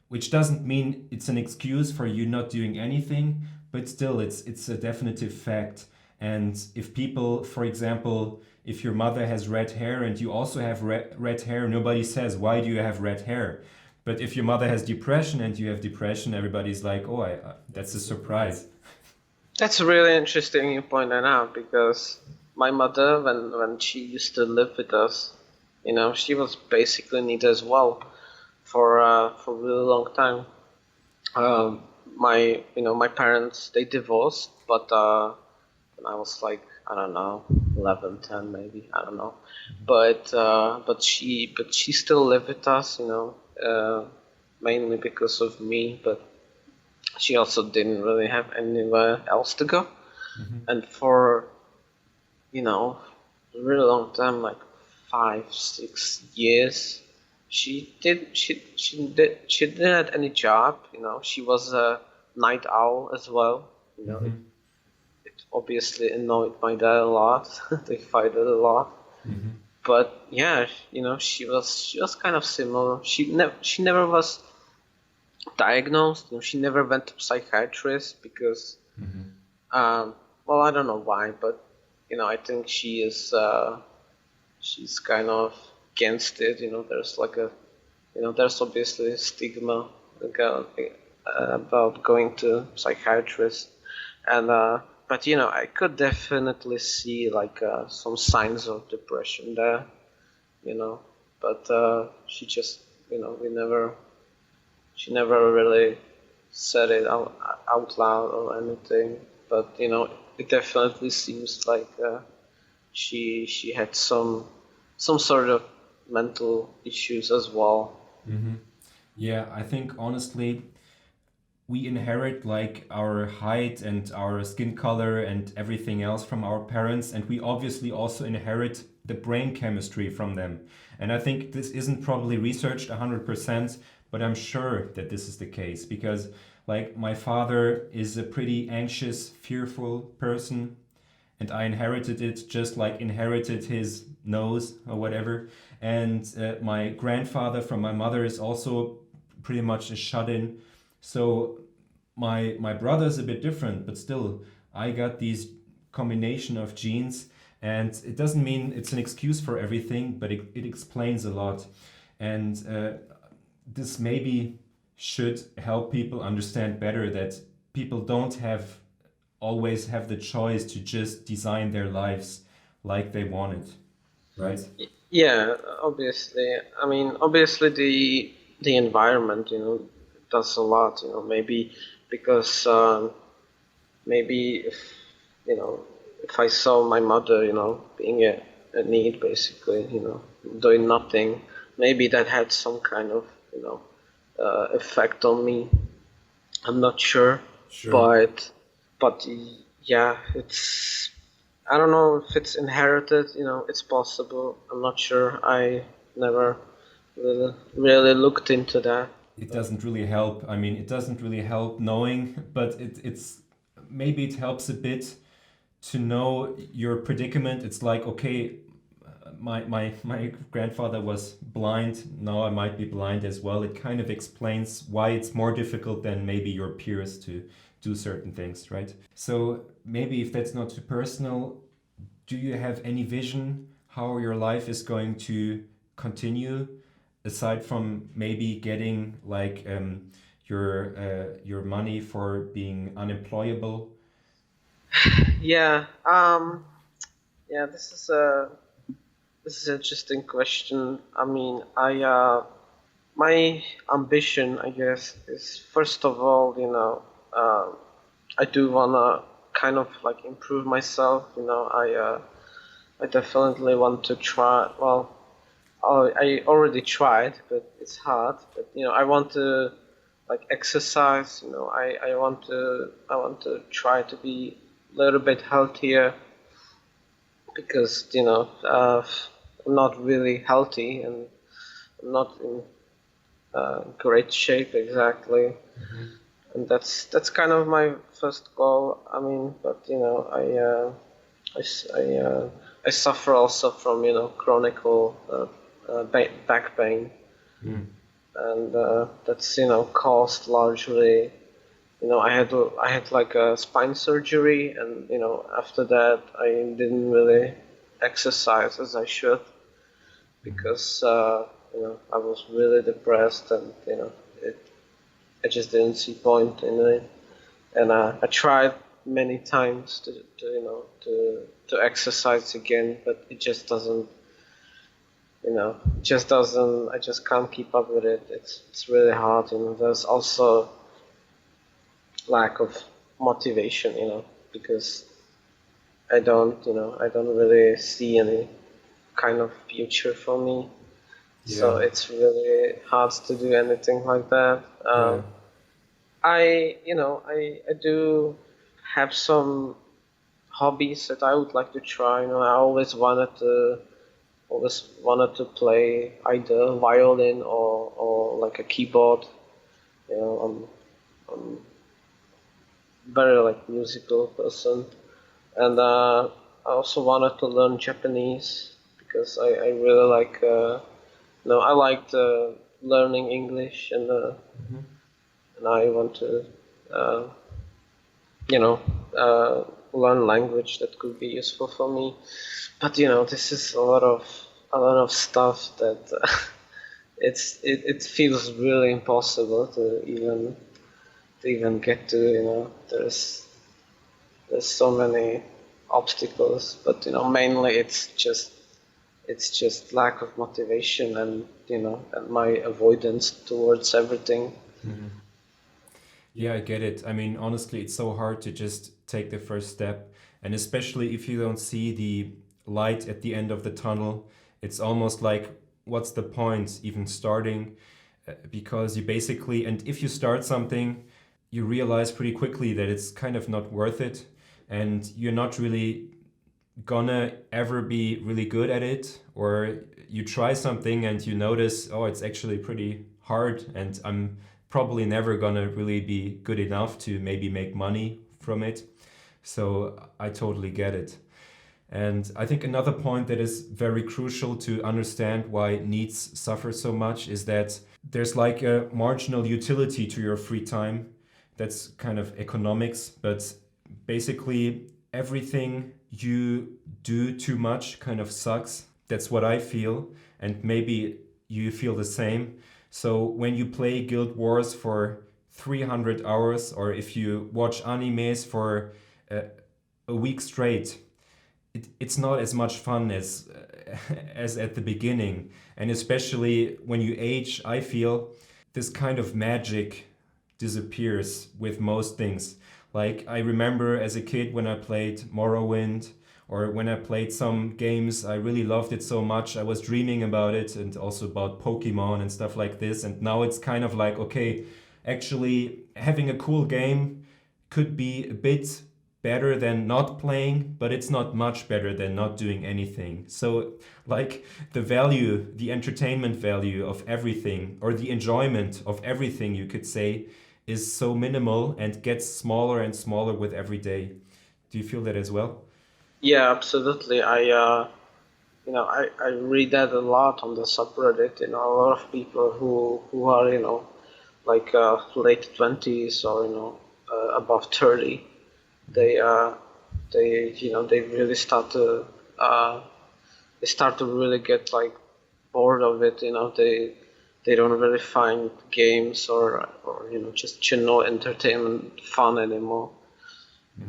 which doesn't mean it's an excuse for you not doing anything, but still it's a definitive fact. And if people, for example, if your mother has red hair and you also have red hair, nobody says, why do you have red hair? But if your mother has depression and you have depression, everybody's like, oh, that's a surprise.
That's really interesting you point that out, because my mother, when she used to live with us, she was basically NEET as well for a really long time. My parents, they divorced, but when I was like, I don't know, 11, 10 maybe, I don't know. But she still lived with us, mainly because of me, but she also didn't really have anywhere else to go.
Mm-hmm.
And for a really long time, like 5, 6 years, she didn't have any job. She was a night owl as well. It,
Mm-hmm.
it obviously annoyed my dad a lot. They fighted a lot.
Mm-hmm.
But yeah, she was kind of similar. She never was diagnosed. She never went to psychiatrist because
Mm-hmm.
well, I don't know why, but I think she's kind of against it. There's obviously a stigma about going to psychiatrist, and but I could definitely see like some signs of depression there. You know, but she just she never really said it out loud or anything. But it definitely seems like she had some sort of mental issues as well.
Mm-hmm. Yeah, I think honestly, we inherit like our height and our skin color and everything else from our parents, and we obviously also inherit the brain chemistry from them. And I think this isn't probably researched 100%, but I'm sure that this is the case because, like, my father is a pretty anxious, fearful person, and I inherited it just like inherited his nose or whatever. And my grandfather from my mother is also pretty much a shut-in. So my brother's a bit different, but still I got these combination of genes, and it doesn't mean it's an excuse for everything, but it explains a lot. And this maybe should help people understand better that people don't have always have the choice to just design their lives like they want it, right?
Yeah, obviously. I mean, obviously the environment, does a lot. Maybe because maybe if I saw my mother, being a need basically, doing nothing, maybe that had some kind of, effect on me. I'm not sure,
Sure.
but but yeah, I don't know if it's inherited. It's possible. I'm not sure. I never really looked into that.
It doesn't really help. I mean, it doesn't really help knowing, but it's maybe it helps a bit to know your predicament. It's like, okay, my grandfather was blind. Now I might be blind as well. It kind of explains why it's more difficult than maybe your peers to do certain things, right? So maybe if that's not too personal, do you have any vision how your life is going to continue aside from maybe getting like your money for being unemployable?
Yeah. Yeah. This is an interesting question. I mean, my ambition, I guess, is first of all, I do wanna kind of like improve myself. I definitely want to try. Well, I already tried, but it's hard. But I want to like exercise. I want to try to be a little bit healthier because I'm not really healthy and I'm not in great shape exactly.
Mm-hmm.
And that's kind of my first goal. I mean, but I, s- I suffer also from chronic back pain,
Mm.
and that's caused largely. I had like a spine surgery, and after that I didn't really exercise as I should because I was really depressed, and it, I just didn't see point in it. And I tried many times to exercise again, but it just doesn't. I just can't keep up with it. It's really hard. There's also lack of motivation. Because I don't really see any kind of future for me. So
Yeah,
it's really hard to do anything like that.
yeah.
I do have some hobbies that I would like to try. I always wanted to play either violin or like a keyboard. I'm very like musical person, and I also wanted to learn Japanese because I really like I liked learning English,
Mm-hmm.
and I want to uh, you know uh, learn language that could be useful for me. But this is a lot of stuff that it feels really impossible to even get to. There's so many obstacles, but mainly it's just lack of motivation and my avoidance towards everything.
Mm-hmm. Yeah, I get it. I mean, honestly, it's so hard to just take the first step. And especially if you don't see the light at the end of the tunnel, it's almost like, what's the point even starting? Because you basically, and if you start something, you realize pretty quickly that it's kind of not worth it. And you're not really gonna ever be really good at it, or you try something and you notice, oh, it's actually pretty hard, and I'm probably never gonna really be good enough to maybe make money from it. So I totally get it. And I think another point that is very crucial to understand why NEETs suffer so much is that there's like a marginal utility to your free time. That's kind of economics, but basically everything you do too much kind of sucks. That's what I feel, and maybe you feel the same. So when you play Guild Wars for 300 hours, or if you watch animes for a week straight, it's not as much fun as as at the beginning. And especially when you age, I feel this kind of magic disappears with most things. Like I remember as a kid when I played Morrowind, or when I played some games, I really loved it so much. I was dreaming about it, and also about Pokemon and stuff like this. And now it's kind of like, okay, actually having a cool game could be a bit better than not playing, but it's not much better than not doing anything. So like the value, the entertainment value of everything, or the enjoyment of everything, you could say, is so minimal and gets smaller and smaller with every day. Do you feel that as well?
Yeah, absolutely. I read that a lot on the subreddit. A lot of people who are, like late 20s or above 30, they they really start to really get like bored of it. They don't really find games or just general entertainment fun anymore.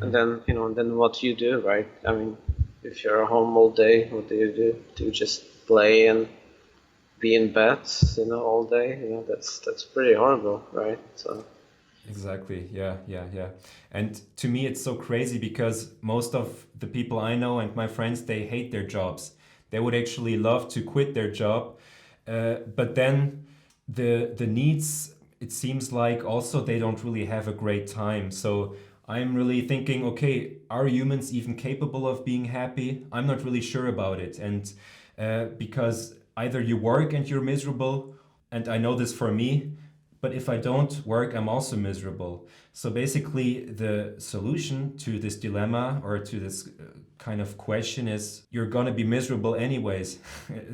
And then what you do, right? I mean, if you're at home all day, what do you do? Do you just play and be in bed, all day? That's pretty horrible, right? So
Exactly. Yeah, yeah, yeah. And to me, it's so crazy because most of the people I know and my friends, they hate their jobs. They would actually love to quit their job, but then the needs, it seems like also they don't really have a great time. So I'm really thinking, okay, are humans even capable of being happy? I'm not really sure about it, and because either you work and you're miserable, and I know this for me, but if I don't work, I'm also miserable. So basically, the solution to this dilemma, or to this kind of question, is you're gonna be miserable anyways.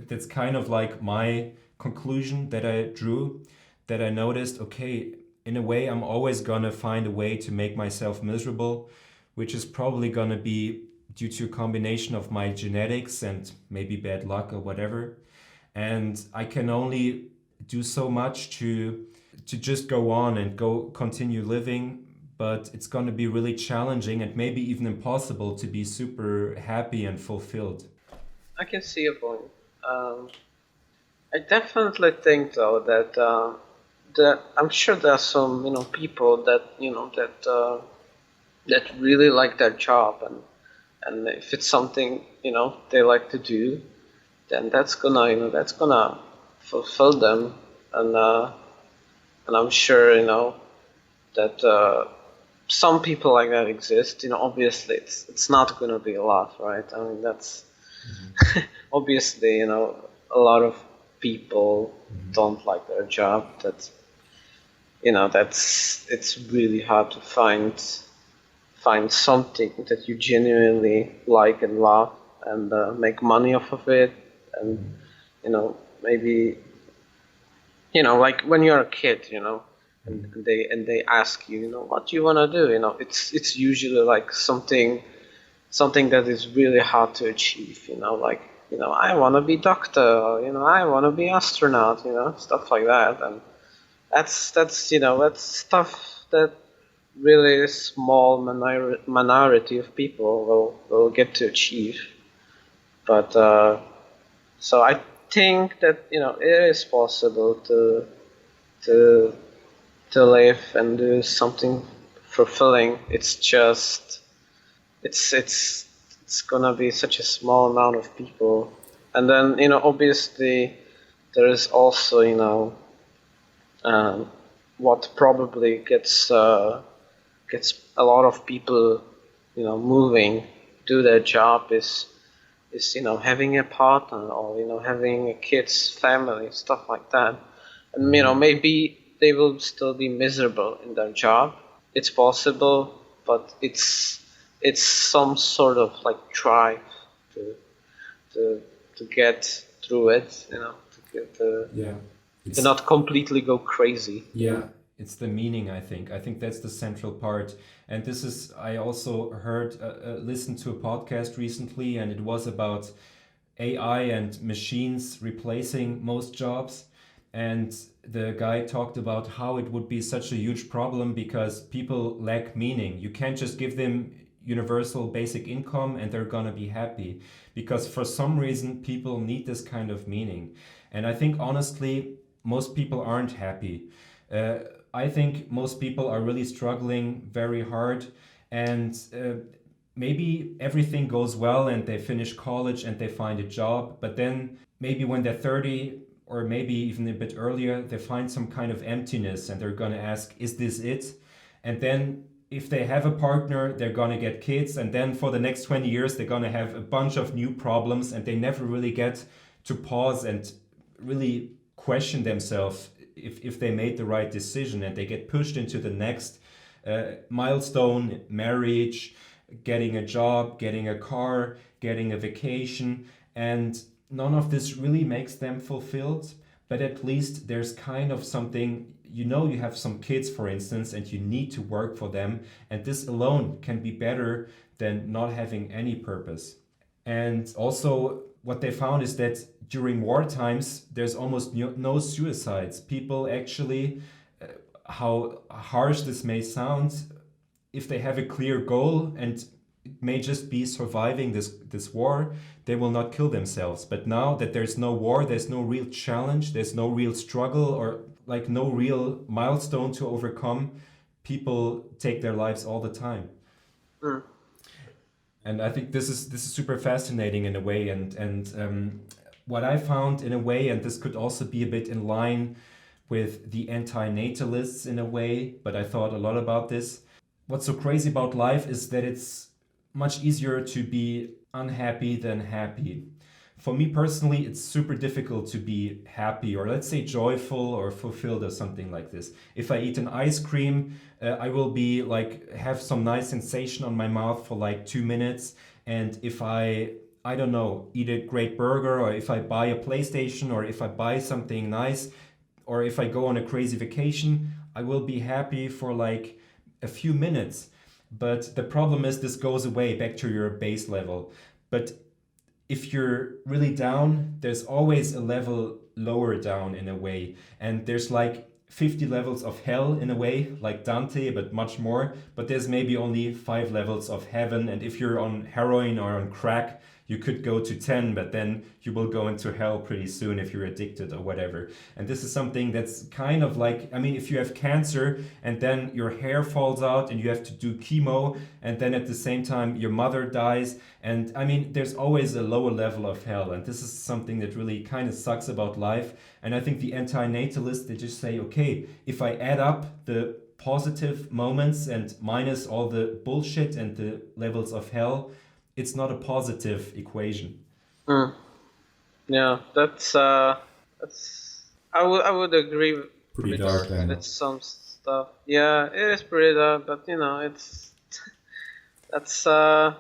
That's kind of like my conclusion that I drew, that I noticed, okay, in a way, I'm always gonna find a way to make myself miserable, which is probably gonna be due to a combination of my genetics and maybe bad luck or whatever. And I can only do so much to just go on and go continue living, but it's going to be really challenging and maybe even impossible to be super happy and fulfilled.
I can see your point. Um, I definitely think though that I'm sure there are some people that that really like their job, and if it's something they like to do, then that's gonna fulfill them, and uh, and I'm sure that some people like that exist. Obviously it's not gonna be a lot, right? I mean that's obviously a lot of people don't like their job. That's it's really hard to find something that you genuinely like and love, and make money off of it, and maybe like when you're a kid, and they ask you, what do you want to do, it's usually like something that is really hard to achieve, like I want to be doctor, or I want to be astronaut, stuff like that. And that's stuff that really small minority of people will get to achieve. But so I think that it is possible to to live and do something fulfilling. It's just it's gonna be such a small amount of people. And then obviously there is also um, what probably gets a lot of people moving, do their job, is having a partner, or having a kids, family, stuff like that. And maybe they will still be miserable in their job. It's possible, but it's some sort of like drive to to get through it,
Yeah.
to not completely go crazy.
Yeah, it's the meaning, I think. I think that's the central part. And this is, I also heard, listened to a podcast recently, and it was about AI and machines replacing most jobs. And the guy talked about how it would be such a huge problem because people lack meaning. You can't just give them universal basic income and they're gonna be happy, because for some reason people need this kind of meaning. And I think honestly, most people aren't happy. Uh, I think most people are really struggling very hard, and maybe everything goes well and they finish college and they find a job, but then maybe when they're 30 or maybe even a bit earlier, they find some kind of emptiness and they're going to ask, is this it? And then if they have a partner, they're going to get kids, and then for the next 20 years, they're going to have a bunch of new problems, and they never really get to pause and really question themselves if they made the right decision, and they get pushed into the next milestone, marriage, getting a job, getting a car, getting a vacation, and none of this really makes them fulfilled. But at least there's kind of something, you have some kids, for instance, and you need to work for them, and this alone can be better than not having any purpose. And also, what they found is that during war times, there's almost no suicides. People actually, how harsh this may sound, if they have a clear goal and it may just be surviving this war, they will not kill themselves. But now that there's no war, there's no real challenge, there's no real struggle, or like no real milestone to overcome, people take their lives all the time.
Mm.
And I think this is super fascinating in a way, and what I found in a way, and this could also be a bit in line with the anti-natalists in a way, but I thought a lot about this. What's so crazy about life is that it's much easier to be unhappy than happy. For me personally, it's super difficult to be happy, or let's say joyful or fulfilled or something like this. If I eat an ice cream, I will be like, have some nice sensation on my mouth for like 2 minutes. And if I don't know, eat a great burger, or if I buy a PlayStation, or if I buy something nice, or if I go on a crazy vacation, I will be happy for like a few minutes. But the problem is this goes away back to your base level. But if you're really down, there's always a level lower down in a way. And there's like 50 levels of hell in a way, like Dante, but much more. But there's maybe only 5 levels of heaven. And if you're on heroin or on crack, you could go to 10, but then you will go into hell pretty soon if you're addicted or whatever. And this is something that's kind of like, I mean, if you have cancer and then your hair falls out and you have to do chemo, and then at the same time your mother dies, and I mean, there's always a lower level of hell. And this is something that really kind of sucks about life. And I think the anti-natalists, they just say, okay, if I add up the positive moments and minus all the bullshit and the levels of hell, it's not a positive equation.
Mm. Yeah, that's I would agree
Pretty dark, I know.
with some stuff. Yeah, it is pretty dark, but it's that's yeah,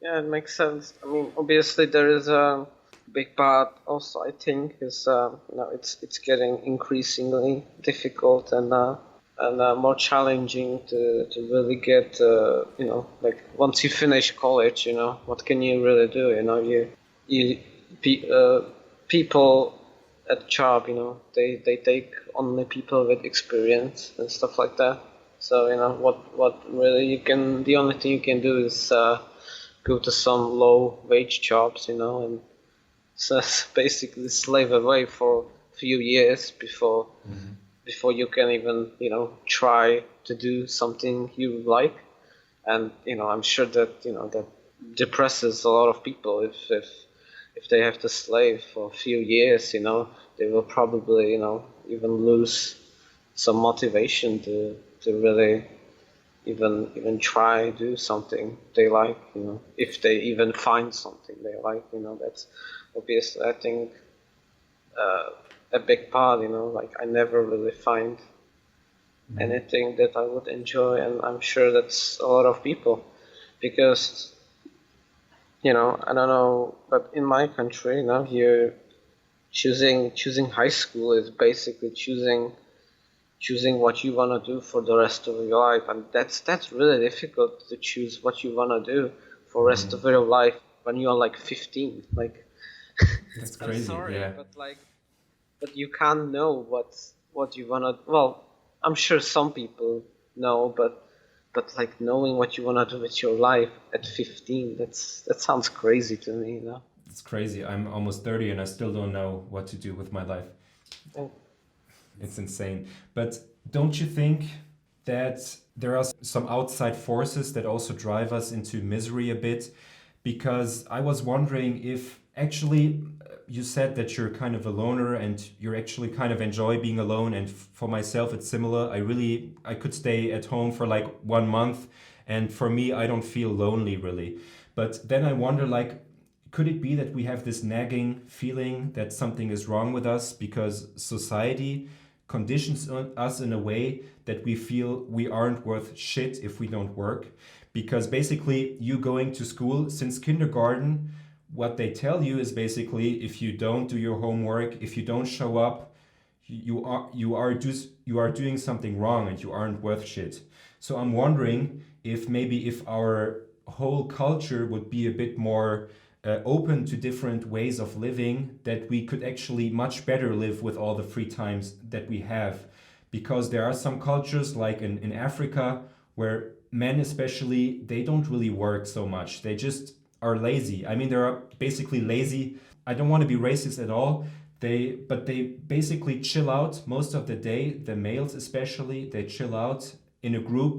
it makes sense. I mean, obviously there is a big part also, I think, is it's getting increasingly difficult and more challenging to really get like once you finish college, what can you really do? People at job, they take only people with experience and stuff like that. So what really the only thing you can do is go to some low wage jobs, and so basically slave away for a few years before you can even try to do something you like. And I'm sure that that depresses a lot of people if they have to slave for a few years. They will probably even lose some motivation to really even try do something they like, if they even find something they like. That's obviously, I think, a big part. Like, I never really find anything that I would enjoy, and I'm sure that's a lot of people, because I don't know, but in my country, here choosing high school is basically choosing what you want to do for the rest of your life, and that's really difficult to choose what you want to do for rest of your life when you're like 15. Like,
That's
I'm
crazy.
sorry,
Yeah.
but you can't know what you want to. Well, I'm sure some people know, but like knowing what you want to do with your life at 15, that sounds crazy to me.
It's crazy. I'm almost 30 and I still don't know what to do with my life.
Oh,
It's insane. But don't you think that there are some outside forces that also drive us into misery a bit? Because I was wondering if actually you said that you're kind of a loner and you actually kind of enjoy being alone. And for myself, it's similar. I could stay at home for like 1 month. And for me, I don't feel lonely really. But then I wonder, like, could it be that we have this nagging feeling that something is wrong with us because society conditions us in a way that we feel we aren't worth shit if we don't work? Because basically, you going to school since kindergarten, what they tell you is basically if you don't do your homework, if you don't show up, you are doing something wrong and you aren't worth shit. So I'm wondering if maybe if our whole culture would be a bit more open to different ways of living, that we could actually much better live with all the free times that we have. Because there are some cultures, like in Africa, where men especially, they don't really work so much. They just are lazy. I mean, they're basically lazy. I don't want to be racist at all. They basically chill out most of the day. The males especially, they chill out in a group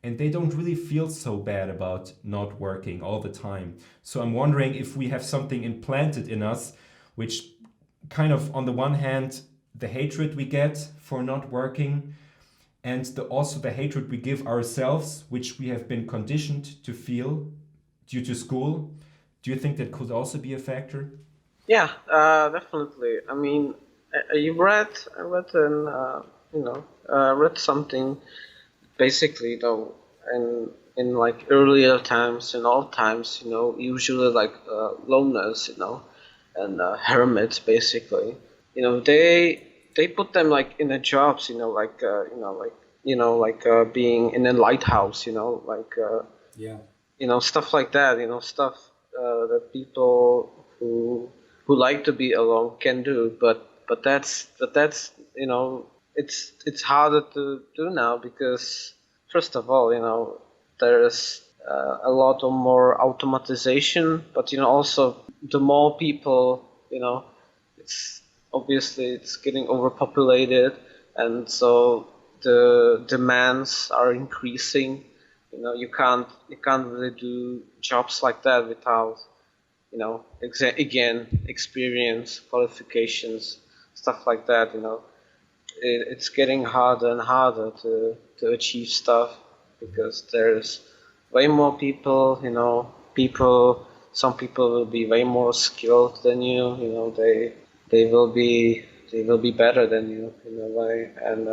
and they don't really feel so bad about not working all the time. So I'm wondering if we have something implanted in us, which kind of, on the one hand, the hatred we get for not working, and also the hatred we give ourselves, which we have been conditioned to feel due to school. Do you think that could also be a factor?
yeah, definitely. I mean, I read read something basically, in like earlier times, in old times, usually like loners, and hermits, basically. They put them like in the jobs, being in a lighthouse,
Yeah.
stuff like that, stuff that people who like to be alone can do, but that's it's harder to do now because first of all, there's a lot of more automatization, but also the more people, it's obviously it's getting overpopulated, and so the demands are increasing. You can't really do jobs like that without again, experience, qualifications, stuff like that. It's getting harder and harder to achieve stuff because there's way more people. Some people will be way more skilled than you. They will be they will be better than you in a way, and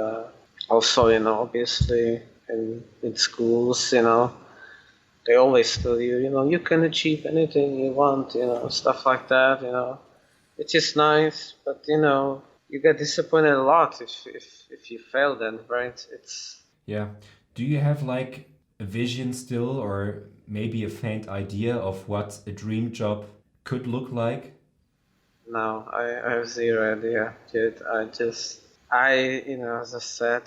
also, obviously in schools, they always tell you, you can achieve anything you want, stuff like that, which is nice, but you get disappointed a lot if you fail then, right? It's
Yeah. Do you have like a vision still, or maybe a faint idea of what a dream job could look like?
No, I have zero idea, dude. As I said,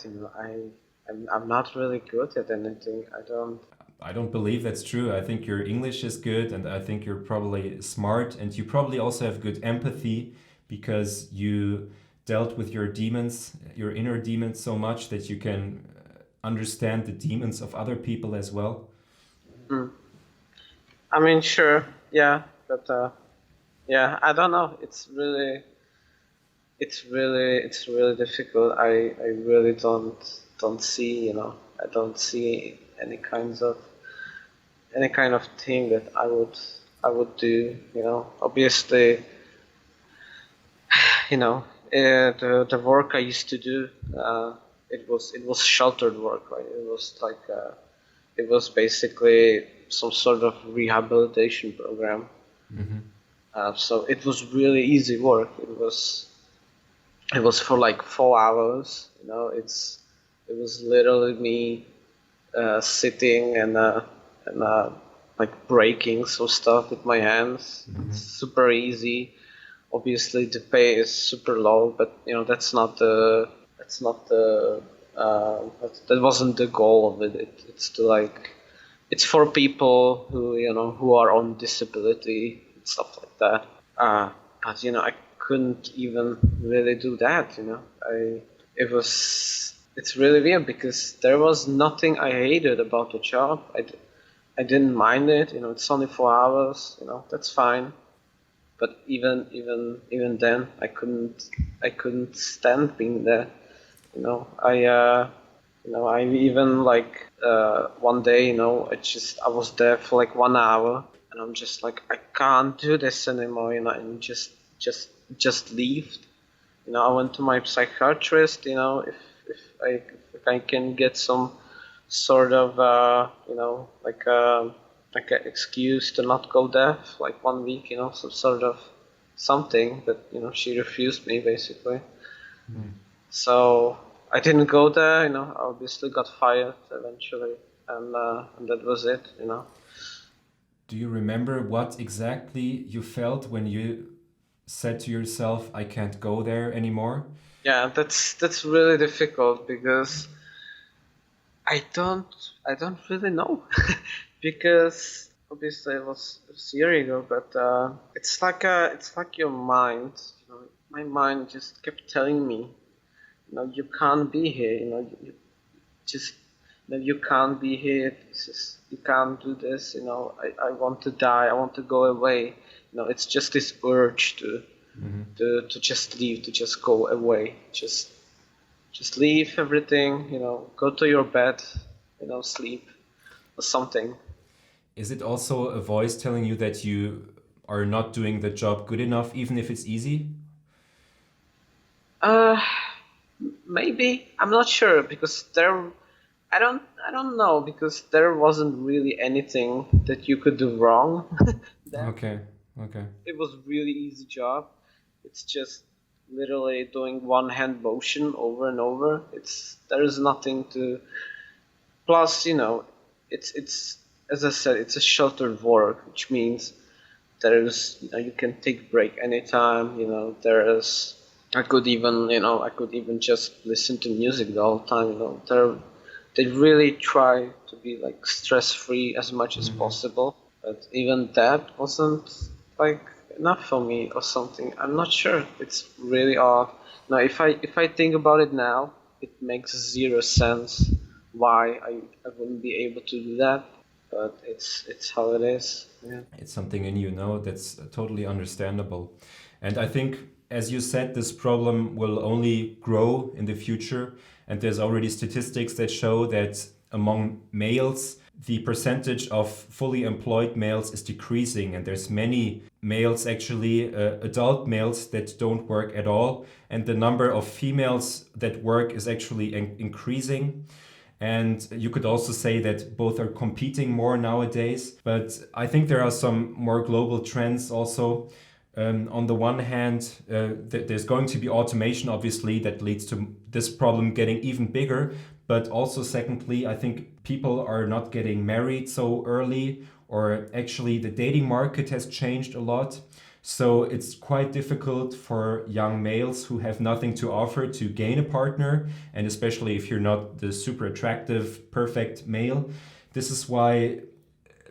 I'm not really good at anything. I don't.
I don't believe that's true. I think your English is good, and I think you're probably smart, and you probably also have good empathy because you dealt with your demons, your inner demons, so much that you can understand the demons of other people as well.
Hmm. I mean, sure, yeah, but yeah, I don't know. It's really difficult. I really don't see, I don't see any kind of thing that I would do. Obviously, the work I used to do, it was sheltered work, right? It was like it was basically some sort of rehabilitation program. So it was really easy work. It was for like 4 hours. It was literally me sitting and like breaking some stuff with my hands. It's super easy. Obviously, the pay is super low, but that wasn't the goal of it. It's for people who are on disability and stuff like that. But I couldn't even really do that. It's really weird because there was nothing I hated about the job. I didn't mind it. It's only 4 hours. That's fine. But even then, I couldn't stand being there. I even like one day, I was there for like 1 hour, and I'm just like, I can't do this anymore, and just leave. I went to my psychiatrist, if I can get some sort of like an excuse to not go there for like 1 week, some sort of something, but she refused me basically. So I didn't go there, I obviously got fired eventually, and that was it.
Do you remember what exactly you felt when you said to yourself, I can't go there anymore?
Yeah, that's really difficult because I don't really know because obviously it was a year ago, but it's like your mind. My mind just kept telling me, you can't be here. You just you can't be here. You can't do this. I want to die. I want to go away. It's just this urge to just leave, to just go away, just leave everything, go to your bed, sleep or something.
Is it also a voice telling you that you are not doing the job good enough, even if it's easy?
Maybe, I'm not sure because I don't know because there wasn't really anything that you could do wrong.
Okay.
It was really easy job. It's just literally doing one hand motion over and over. There is nothing to. Plus, it's as I said, it's a sheltered work, which means there is you can take break anytime. There is. I could even just listen to music the whole time. They really try to be like stress free as much as possible, but even that wasn't like enough for me or something. I'm not sure. It's really odd. Now, if I think about it now, it makes zero sense why I wouldn't be able to do that. But it's how it is. Yeah.
It's something in that's totally understandable. And I think, as you said, this problem will only grow in the future. And there's already statistics that show that among males, the percentage of fully employed males is decreasing. And there's many males, actually, adult males, that don't work at all. And the number of females that work is actually increasing. And you could also say that both are competing more nowadays. But I think there are some more global trends also. On the one hand, there's going to be automation, obviously, that leads to this problem getting even bigger. But also, secondly, I think people are not getting married so early, or actually the dating market has changed a lot. So it's quite difficult for young males who have nothing to offer to gain a partner, and especially if you're not the super attractive, perfect male. This is why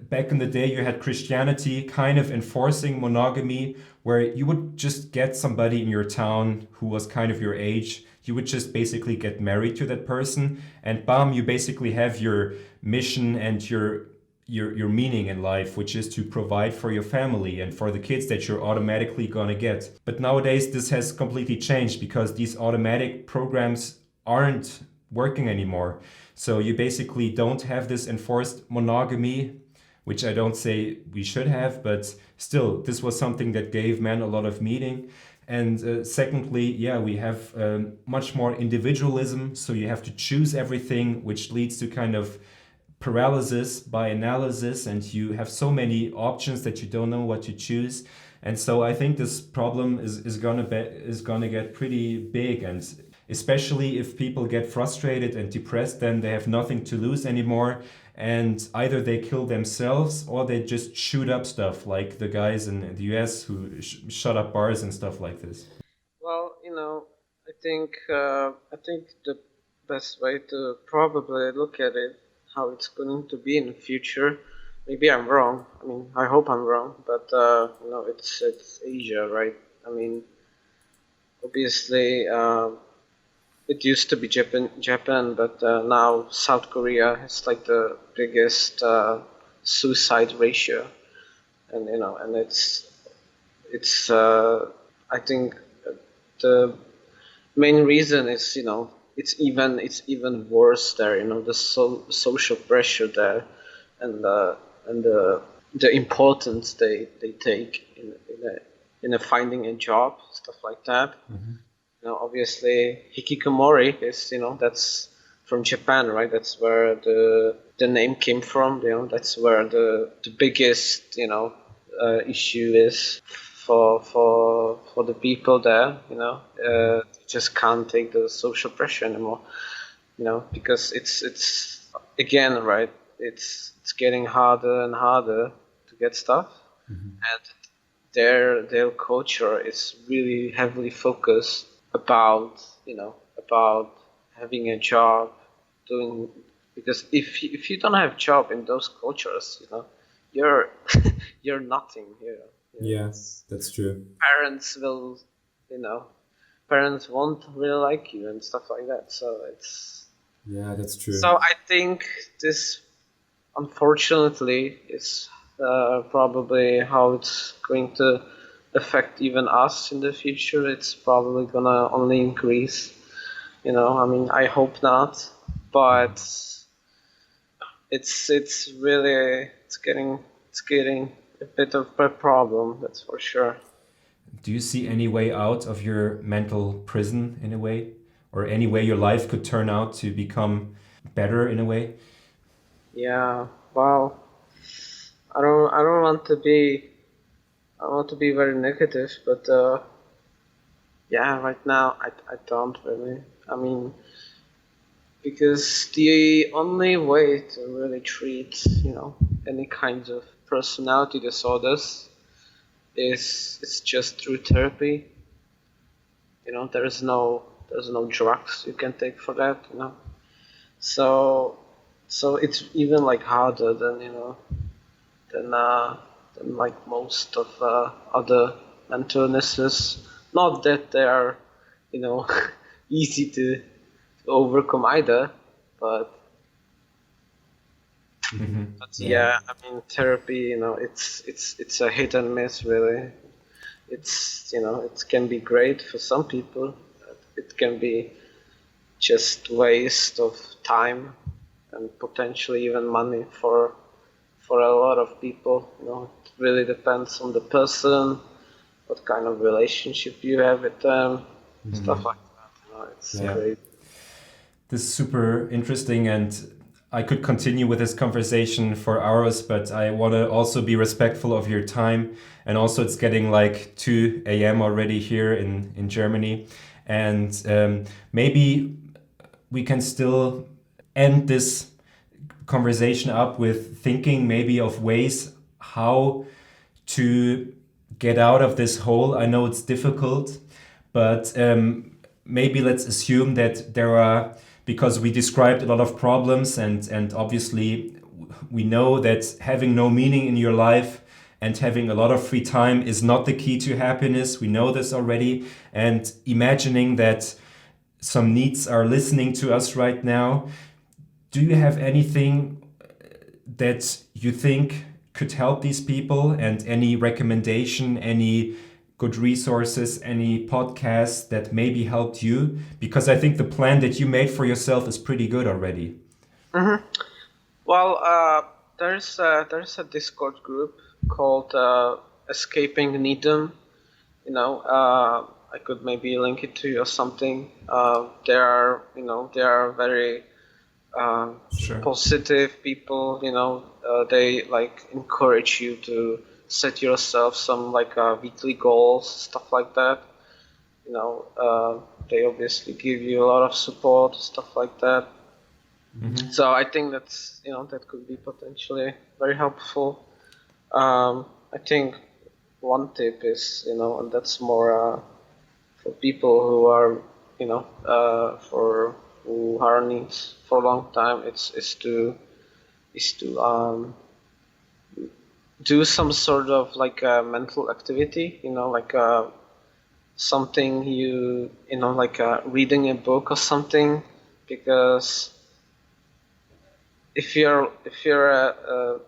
back in the day you had Christianity kind of enforcing monogamy, where you would just get somebody in your town who was kind of your age. You would just basically get married to that person, and bam, you basically have your mission and your meaning in life, which is to provide for your family and for the kids that you're automatically gonna get. But nowadays this has completely changed because these automatic programs aren't working anymore. So you basically don't have this enforced monogamy, which I don't say we should have, but still, this was something that gave men a lot of meaning. And secondly, we have much more individualism, so you have to choose everything, which leads to kind of paralysis by analysis, and you have so many options that you don't know what to choose. And so I think this problem is gonna get pretty big, and especially if people get frustrated and depressed, then they have nothing to lose anymore, and either they kill themselves or they just shoot up stuff, like the guys in the US who shut up bars and stuff like this.
Well, I think the best way to probably look at it, how it's going to be in the future. Maybe I'm wrong. I mean, I hope I'm wrong, but it's Asia, right? I mean, obviously, it used to be Japan, but now South Korea has like the biggest suicide ratio, and it's I think the main reason is it's even worse there. The social pressure there, and the importance they take in a finding a job, stuff like that. Obviously hikikomori is that's from Japan, right? That's where the name came from. That's where the biggest issue is for the people there. Just can't take the social pressure anymore. Because it's again, right? It's getting harder and harder to get stuff, and their culture is really heavily focused about having a job, doing, because if you don't have a job in those cultures, you're you're nothing here.
Yes, that's true.
Parents will, you know, parents won't really like you and stuff like that. So
Yeah, that's true.
so I think this, unfortunately, is probably how it's going to affect even us in the future. It's probably gonna only increase. I mean, I hope not, but it's really it's getting a bit of a problem. That's for sure.
Do you see any way out of your mental prison in a way? Or any way your life could turn out to become better in a way?
Yeah. Well, I don't want to be I don't want to be very negative, but yeah, right now I don't really. I mean, because the only way to really treat any kinds of personality disorders is just through therapy. There's no drugs you can take for that. So it's even like harder than than like most of other mental illnesses. Not that they are you know easy to overcome either, but yeah, I mean, therapy, it's a hit and miss, really. It can be great for some people. It can be just waste of time and potentially even money for a lot of people. It really depends on the person, what kind of relationship you have with them, stuff like that. It's
Yeah.
great.
This is super interesting, and I could continue with this conversation for hours, but I want to also be respectful of your time. And also, it's getting like 2 a.m. already here in Germany. And maybe we can still end this conversation up with thinking maybe of ways how to get out of this hole. I know it's difficult, but maybe let's assume that there are, because we described a lot of problems, and obviously we know that having no meaning in your life and having a lot of free time is not the key to happiness. We know this already. And imagining that some NEETs are listening to us right now, do you have anything that you think could help these people, and any recommendation, any good resources, any podcasts that maybe helped you? Because I think the plan that you made for yourself is pretty good already.
Well, there's a Discord group called Escaping NEETdom. I could maybe link it to you or something. They are very
Sure.
positive people, they like encourage you to set yourself some like weekly goals, stuff like that. They obviously give you a lot of support, stuff like that. So I think that could be potentially very helpful. I think one tip is, and that's more for people who are, for who are needs for a long time. Is to do some sort of like a mental activity, like something like reading a book or something, because if you're a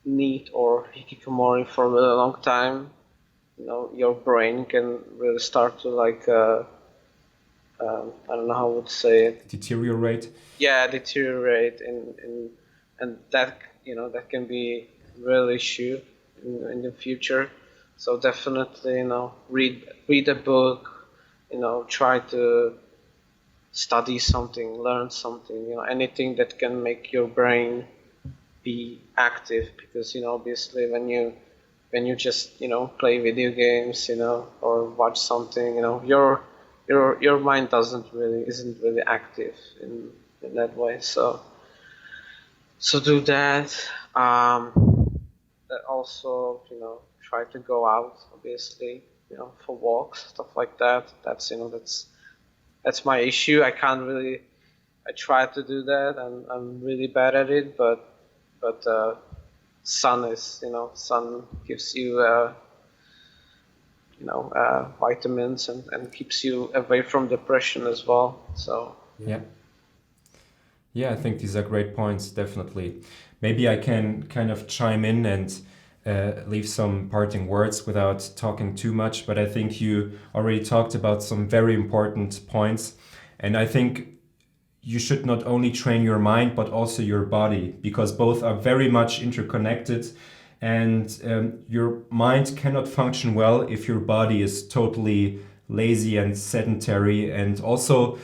NEET or hikikomori for a really long time, your brain can really start to like I don't know how I would say it.
Deteriorate.
Yeah, deteriorate, and that can be real issue in the future. So definitely, read a book, try to study something, learn something, anything that can make your brain be active, because obviously when you just play video games, or watch something, your mind isn't really active in that way. So do that. That also, try to go out, obviously, for walks, stuff like that. That's my issue. I try to do that, and I'm really bad at it, but sun gives you vitamins, and keeps you away from depression as well. So
Yeah. Yeah, I think these are great points, definitely. Maybe I can kind of chime in and leave some parting words without talking too much, but I think you already talked about some very important points. And I think you should not only train your mind, but also your body, because both are very much interconnected. And your mind cannot function well if your body is totally lazy and sedentary. And also,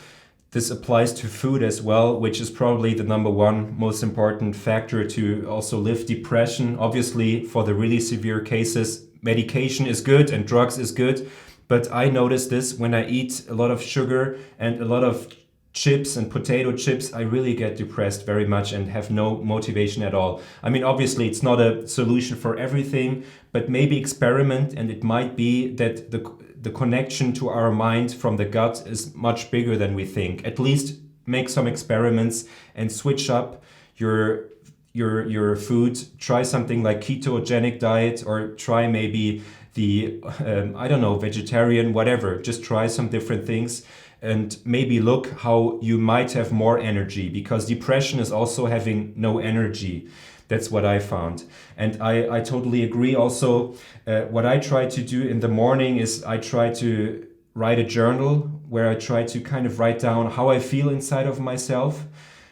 this applies to food as well, which is probably the number one most important factor to also lift depression. Obviously, for the really severe cases, medication is good and drugs is good. But I notice this when I eat a lot of sugar and a lot of chips and potato chips, I really get depressed very much and have no motivation at all. I mean, obviously, it's not a solution for everything, but maybe experiment, and it might be that the connection to our mind from the gut is much bigger than we think. At least make some experiments and switch up your food. Try something like ketogenic diet, or try maybe the I don't know, vegetarian, whatever. Just try some different things and maybe look how you might have more energy, because depression is also having no energy. That's what I found. And I totally agree. Also, what I try to do in the morning is I try to write a journal where I try to kind of write down how I feel inside of myself,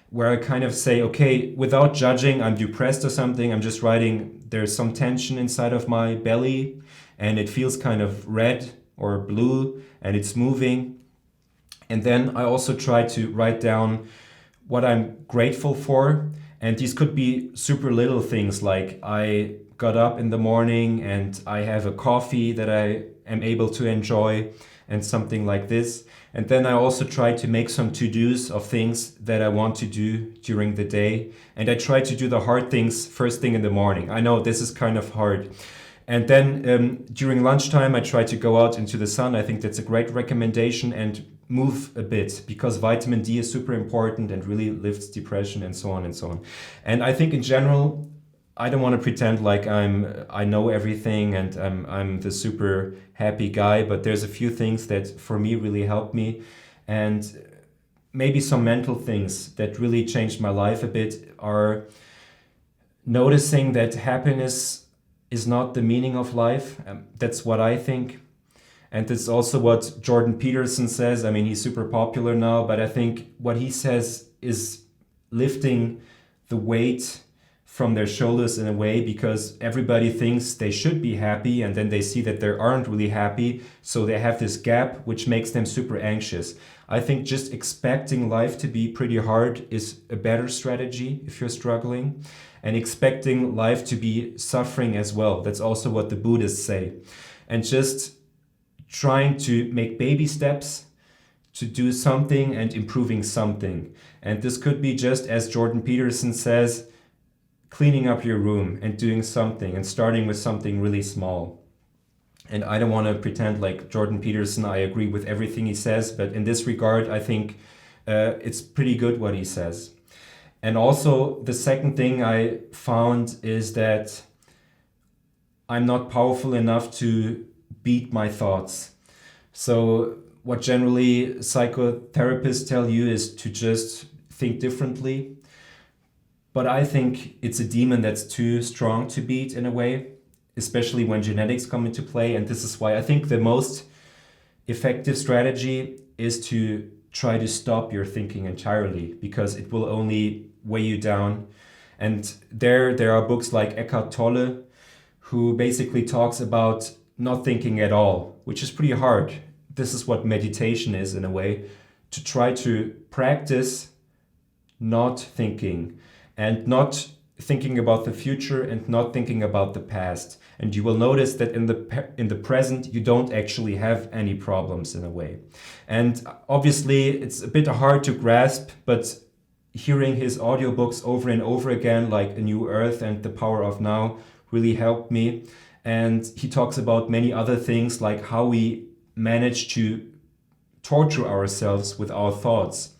where I kind of say, okay, without judging, I'm depressed or something. I'm just writing, there's some tension inside of my belly and it feels kind of red or blue and it's moving. And then I also try to write down what I'm grateful for. And these could be super little things, like I got up in the morning and I have a coffee that I am able to enjoy, and something like this. And then I also try to make some to-dos of things that I want to do during the day. And I try to do the hard things first thing in the morning. I know this is kind of hard. And then during lunchtime, I try to go out into the sun. I think that's a great recommendation, and move a bit, because vitamin D is super important and really lifts depression, and so on and so on. And I think in general, I don't want to pretend like I know everything and I'm the super happy guy, but there's a few things that for me really helped me, and maybe some mental things that really changed my life a bit are noticing that happiness is not the meaning of life. That's what I think. And it's also what Jordan Peterson says. I mean, he's super popular now, but I think what he says is lifting the weight from their shoulders in a way, because everybody thinks they should be happy and then they see that they aren't really happy. So they have this gap, which makes them super anxious. I think just expecting life to be pretty hard is a better strategy if you're struggling, and expecting life to be suffering as well. That's also what the Buddhists say. And just trying to make baby steps to do something and improving something. And this could be just, as Jordan Peterson says, cleaning up your room and doing something and starting with something really small. And I don't want to pretend like Jordan Peterson, I agree with everything he says, but in this regard, I think it's pretty good what he says. And also, the second thing I found is that I'm not powerful enough to beat my thoughts. So what generally psychotherapists tell you is to just think differently. But I think it's a demon that's too strong to beat in a way, especially when genetics come into play. And this is why I think the most effective strategy is to try to stop your thinking entirely, because it will only weigh you down. And there are books like Eckhart Tolle, who basically talks about not thinking at all, which is pretty hard. This is what meditation is in a way, to try to practice not thinking, and not thinking about the future and not thinking about the past. And you will notice that in the present, you don't actually have any problems in a way. And obviously, it's a bit hard to grasp, but hearing his audiobooks over and over again, like A New Earth and The Power of Now, really helped me. And he talks about many other things, like how we manage to torture ourselves with our thoughts.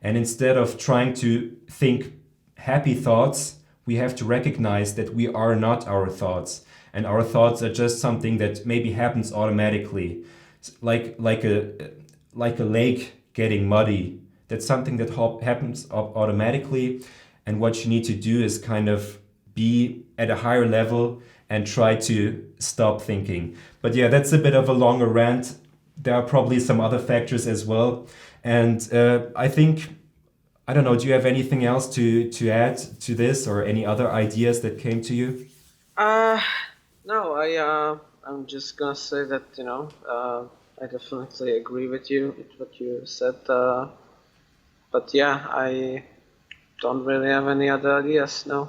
And instead of trying to think happy thoughts, we have to recognize that we are not our thoughts. And our thoughts are just something that maybe happens automatically. Like a lake getting muddy. That's something that happens automatically. And what you need to do is kind of be at a higher level and try to stop thinking. But yeah, that's a bit of a longer rant. There are probably some other factors as well. And I think, I don't know, do you have anything else to add to this, or any other ideas that came to you?
No, I'm just gonna say that, I definitely agree with you with what you said. But yeah, I don't really have any other ideas. No.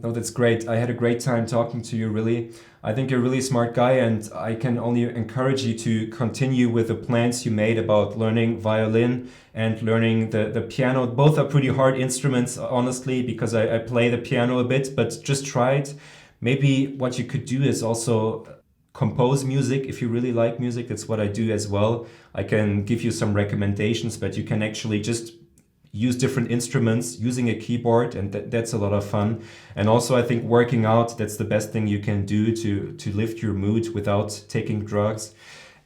No, that's great. I had a great time talking to you, really. I think you're a really smart guy, and I can only encourage you to continue with the plans you made about learning violin and learning the piano. Both are pretty hard instruments, honestly, because I play the piano a bit, but just try it. Maybe what you could do is also compose music if you really like music. That's what I do as well. I can give you some recommendations, but you can actually just use different instruments using a keyboard, and that's a lot of fun. And also, I think working out, that's the best thing you can do to lift your mood without taking drugs.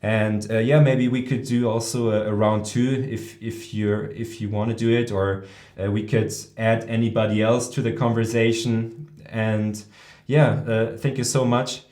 And yeah, maybe we could do also a round two if you want to do it, or we could add anybody else to the conversation. And yeah, thank you so much.